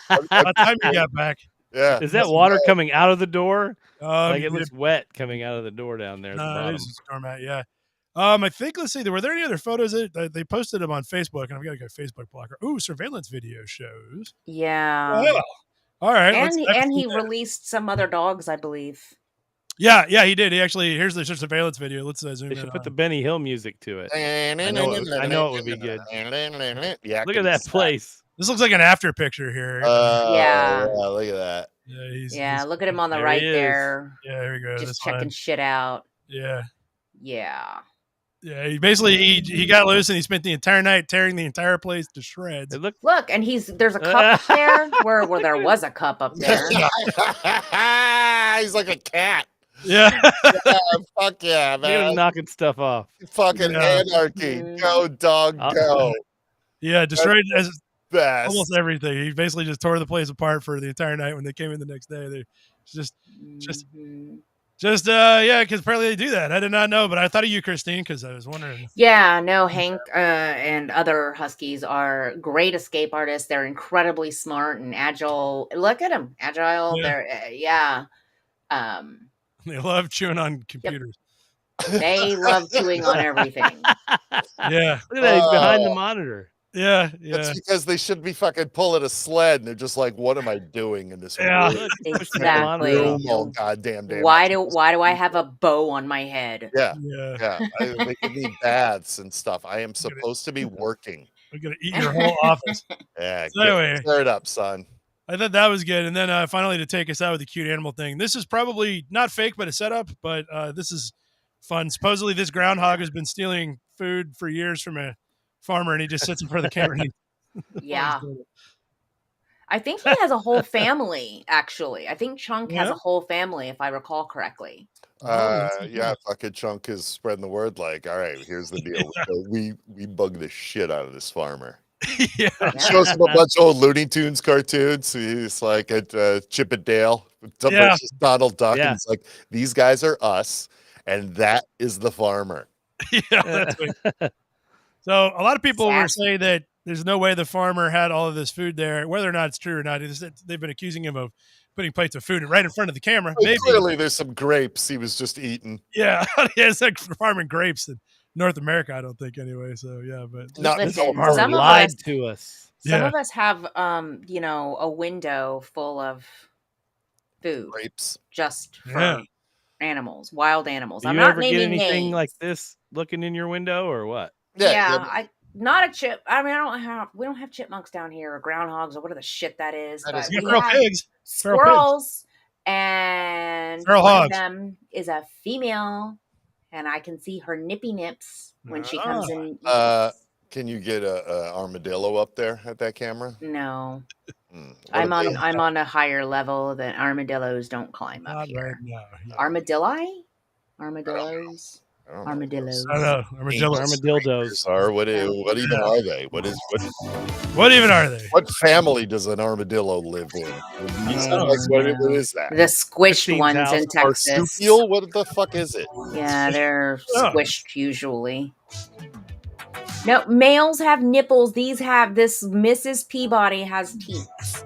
By the time you got back. Yeah. Is that water coming out of the door? Like it looks wet coming out of the door down there. It is a storm out, yeah. I think, let's see, were there any other photos? They posted them on Facebook, and I've got to go Facebook blocker. Ooh, surveillance video shows. Yeah. Oh, all right. And he released some other dogs, I believe. Yeah, he did. He actually here's the surveillance video. Let's zoom They in. should put the Benny Hill music to it. I know it would be good. Yeah, Look at that place. This looks like an after picture here. Yeah. Look at that. Yeah, Yeah, look at him on the There right he is. there. Yeah, here we go. Just This checking one. shit out. Yeah. Yeah. Yeah, he basically he got loose and he spent the entire night tearing the entire place to shreds. It looked Look, and there's a cup up there where there was a cup up there. He's like a cat. Yeah. Fuck yeah, Look at him man. knocking stuff off. Fucking Yeah. anarchy. Mhm. Go, dog, go. Yeah, destroyed Best. almost everything. He basically just tore the place apart for the entire night. When they came in the next day, they just Mhm. yeah, because apparently they do that. I did not know, but I thought of you, Christine, because I was wondering. Yeah, no, Hank and other Huskies are great escape artists. They're incredibly smart and agile. Look at them, agile. Yeah. They're They love chewing on computers. they love chewing on everything. Yeah, Look at that. He's behind the monitor. yeah. That's because they should be fucking pulling a sled, and they're just like, "What am I doing in this Yeah. room Exactly. all goddamn day?" Why do I have a bow on my head? Yeah, Yeah. they give me baths and stuff. I am supposed to be working. We're gonna eat your whole office. Yeah, So anyway. stir it up, son. I thought that was good. And then finally to take us out with the cute animal thing. This is probably not fake, but a setup. But this is fun. Supposedly this groundhog has been stealing food for years from a farmer, and he just sits in front of the camera. And Yeah. I think he has a whole family, actually. I think Chunk has Yeah? a whole family, if I recall correctly. Yeah, fucking Chunk is spreading the word. Like, all right, here's the deal. We bug the shit out of this farmer. Yeah. Shows him a bunch of old Looney Tunes cartoons. He's like at Chip and Dale. Yeah. Versus Donald Duck. Yeah. And he's like, these guys are us, and that is the farmer. Yeah, that's right. So a lot of people were Sassy. saying that there's no way the farmer had all of this food there, whether or not it's true or not. They've been accusing him of putting plates of food right in front of the camera. Well, Maybe. clearly, there's some grapes he was just eating. Yeah, yeah, it's like farming grapes in North America. I don't think anyway. So yeah, but Not Listen, no Farmer some of lied us- to us. Some Yeah. of us have, a window full of food grapes. just for Yeah. animals, wild animals. Do I'm you not ever get naming anything names. like this looking in your window or what? Yeah, not a chip. I mean, we don't have chipmunks down here or groundhogs or whatever the shit that is. That But is- you we got feral have pigs. Feral pigs. squirrels, and Feral one hogs. of them is a female, and I can see her nippy nips when she comes in. Can you get a armadillo up there at that camera? No, What I'm if on they- I'm on a higher level that armadillos don't climb up Not here. right now. Yeah. Armadilli? Armadillos? I don't know. Armadillos. I don't know. Armadillos. Armadillos. Are what even are they? What even are they? What family does an armadillo live in? What is that? The squished Christine's ones house. in Texas. Marsupial? What the fuck is it? Yeah, they're Oh. squished usually. No, males have nipples. This Mrs. Peabody has teats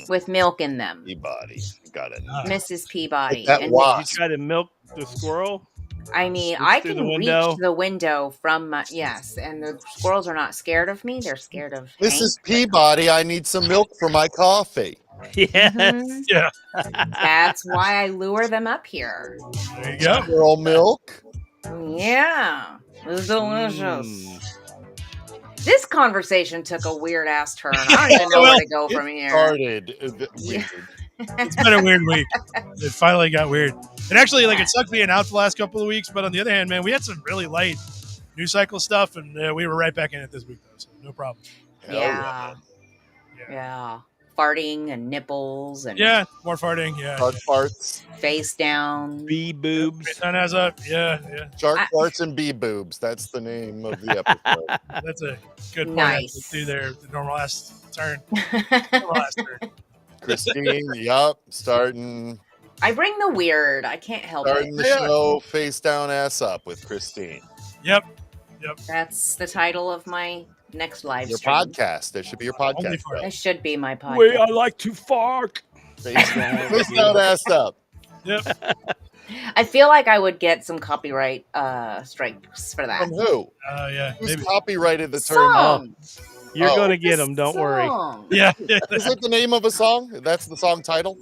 with milk in them. Peabody. Got it. Mrs. Peabody. Like that And wasp. Did you try to milk the squirrel? I mean, Sneak I through can the reach window? the window from yes, and the squirrels are not scared of me. They're scared of Mrs. Peabody, I need some milk for my coffee. Yes. Mhm. Yeah. That's why I lure them up here. There you go. Girl milk. Yeah, it's delicious. Mm. This conversation took a weird ass turn. I don't even know where to go from here. Started. Yeah. It's been a weird week. It finally got weird. And actually, like, it sucked being out the last couple of weeks. But on the other hand, man, we had some really light news cycle stuff, and we were right back in it this week, though. So no problem. Hell yeah. Yeah. Yeah. Farting and nipples and Yeah, more farting. Yeah. Shark farts. face down. Bee boobs. Sun has up. Yeah, yeah. Shark I- farts and bee boobs. That's the name of the episode. That's a good point. Nice. Do their normal ass turn. Normal ass turn. Christine, yup, starting I bring the weird. I can't help the it. show face down, ass up with Christine. Yep. That's the title of my next live Your stream. podcast. It should be your podcast. Only for- That should be my podcast. Wait, I like to fart. Face down, ass up. Yep. I feel like I would get some copyright strikes for that. From who? Yeah. Who's Maybe. copyrighted the term? Song. You're Oh. going to get them. Don't worry. Song. Yeah. Is it the name of a song? That's the song title?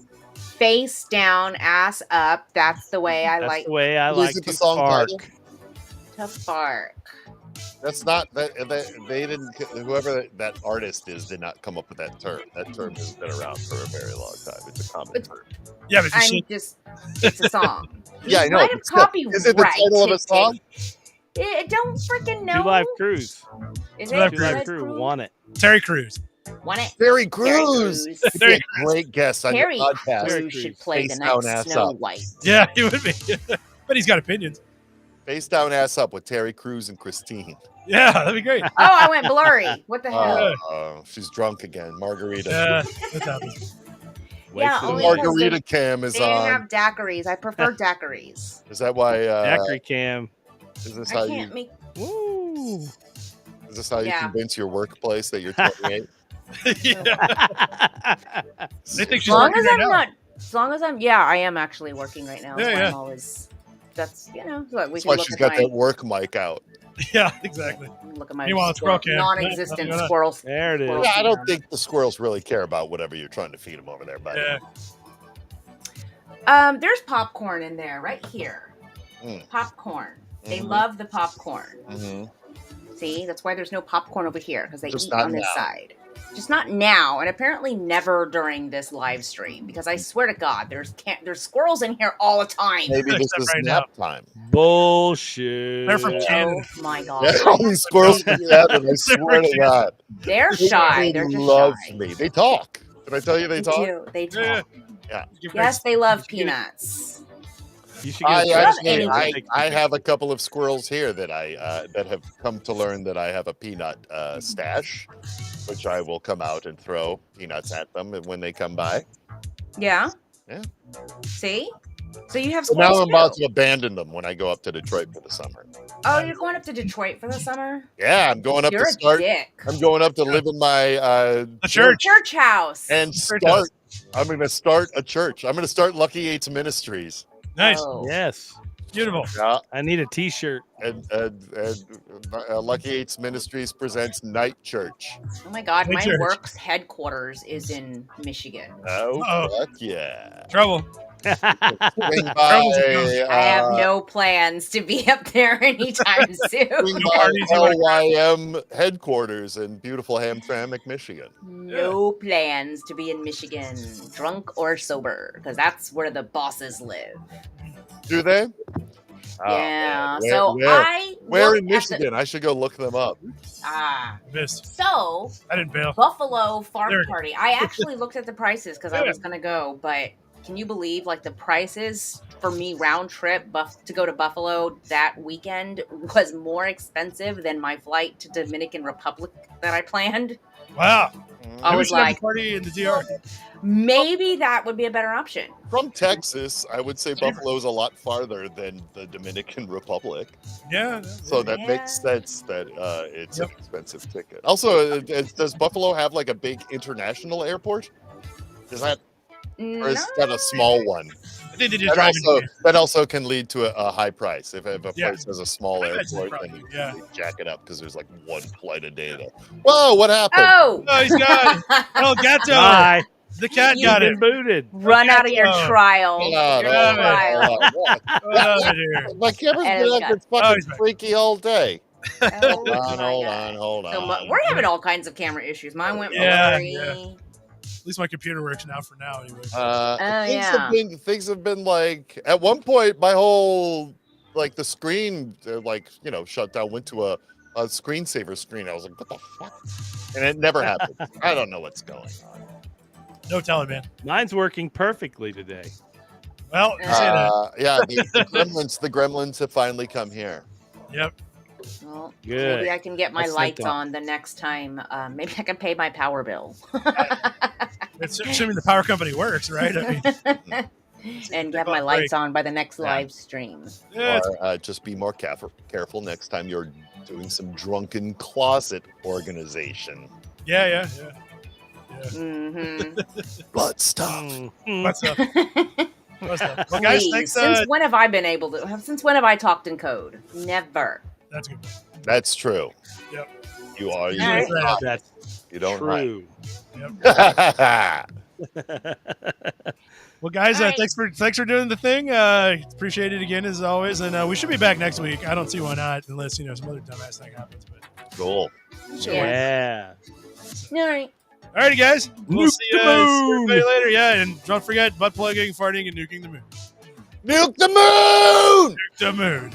Face down, ass up. That's the way I That's like the way I Is like it the to song bark. title? to bark. That's not that they didn't. Whoever that artist is did not come up with that term. That term has been around for a very long time. It's a common term. Yeah, but you I'm should. just, it's a song. Yeah, I He know. might but have still, copyrighted is it the title of a song? it. Don't freaking know. Two Live Cruise. Is Two Live it Two Live Cruise. Crew won it. Terry Crews. Want it? Terry Terry Crews. Crews. He'd be a great guest on your Terry podcast. Terry Crews should Crews. play Face the down, next ass Snow up. White. Yeah, he would be. But he's got opinions. Face down, ass up with Terry Crews and Christine. Yeah, that'd be great. Oh, I went blurry. What the hell? She's drunk again. Margarita. Yeah, that's happening. Yeah, Wasted only away. because Margarita Cam is They didn't on. have daiquiris. I prefer daiquiris. Is that why? Daiquiri Cam. Is this I how can't you? make. Woo. Is this how you Yeah. convince your workplace that you're 28? Yeah. They think As she's long working as right I'm now. not. As long as I'm. Yeah, I am actually working right now. Yeah, so yeah. I'm always. That's look, we That's can why look she's at got my that work mic out. Yeah, exactly. look at my Meanwhile, it's squirrel cam. non-existent Yeah, squirrel. There it is. squirrel Yeah, I don't cam. think the squirrels really care about whatever you're trying to feed them over there, buddy. Yeah. There's popcorn in there right here. Mm. Popcorn. They Mhm. love the popcorn. Mm-hmm. See, that's why there's no popcorn over here because they Just eat not on this now. side. Just not now, and apparently never during this live stream. Because I swear to God, there's squirrels in here all the time. Maybe this Except is right nap time. Bullshit. They're from Canada. Oh my God, Yeah, all these squirrels from Canada, I swear to God. they're shy. They They're just love shy. me. They talk. Did I tell you they They talk? do. They Yeah, talk. Yeah. Yes, they love You should get it. peanuts. You should get I a love actually, anything. I have a couple of squirrels here that that have come to learn that I have a peanut stash, which I will come out and throw peanuts at them when they come by. Yeah. Yeah. See? So you have So now squirrels I'm about too. to abandon them when I go up to Detroit for the summer. Oh, you're going up to Detroit for the summer? Yeah, I'm going up You're to a start. dick. I'm going up to live in my The church. Church house. and start. I'm going to start a church. I'm going to start Lucky Eight's Ministries. Nice. Oh. Yes. Beautiful. Yeah, I need a T-shirt. and Lucky Eight's Ministries presents Night Church. Oh my God, Hey, my church. work's headquarters is in Michigan. Oh, Uh-oh. fuck yeah! Trouble. Swing Troubles by, I have no plans to be up there anytime soon. swing No by parties, you wanna- LYM headquarters in beautiful Hamtramck, Michigan. No plans to be in Michigan, drunk or sober, because that's where the bosses live. Do they? Oh, Yeah. man. So I Where in looked at Michigan? I should go look them up. Missed. So I didn't bail. Buffalo Farm There. Party. I actually looked at the prices because I Yeah. was gonna go, but can you believe like the prices for me round trip to go to Buffalo that weekend was more expensive than my flight to Dominican Republic that I planned? Wow. I Maybe we was should have a like, party in the DR. maybe that would be a better option. From Texas, I would say Buffalo's a lot farther than the Dominican Republic. Yeah. So that Yeah. makes sense that it's Yep. an expensive ticket. Also, does Buffalo have like a big international airport? Is that, or is that a small one? I think they just drive in. That also can lead to a high price. If a Yeah. place has a small I imagine airport, probably, then yeah. they jack it up because there's like one flight a day. Whoa, what happened? Oh! Oh, he's got it. Oh, Gato. Bye. The cat You got Been it. booted. Run out of your Oh. trial. Hold on, Your hold on, trial. hold on. What? Get out of here. My camera's And been it's acting Oh, fucking he's back. freaky all day. Oh Hold my on, hold God. on, hold So on. we're having all kinds of camera issues. Mine went Yeah, blurry. yeah. At least my computer works now for now, anyway. Things have been like at one point my whole like the screen shut down, went to a screensaver screen. I was like, what the fuck? And it never happened. I don't know what's going on. No telling, man. Mine's working perfectly today. Well, you say that. Yeah, the gremlins have finally come here. Yep. Well, Good. maybe I can get my Let's lights think of- on the next time. Maybe I can pay my power bill It's assuming the power company works, right? I mean, and have my lights on by the next live stream. yeah, it's- Or just be more careful next time you're doing some drunken closet organization. yeah. Mm-hmm. Blood stuff. Mm. What's up? What's up? Well, guys, Please, thanks. since when have I been able to? Since when have I talked in code? Never. That's good. That's true. Yep. You are. You, All right. don't hide. That's You don't hide. true. Yep. Well, guys, All right. thanks for doing the thing. Appreciate it again as always, and we should be back next week. I don't see why not, unless some other dumbass thing happens. But Cool. Yeah. All right. alrighty, guys, we'll Nuke see the moon. everybody later. Yeah, and don't forget butt plugging, farting, and nuking the moon. Nuke the moon! Nuke the moon.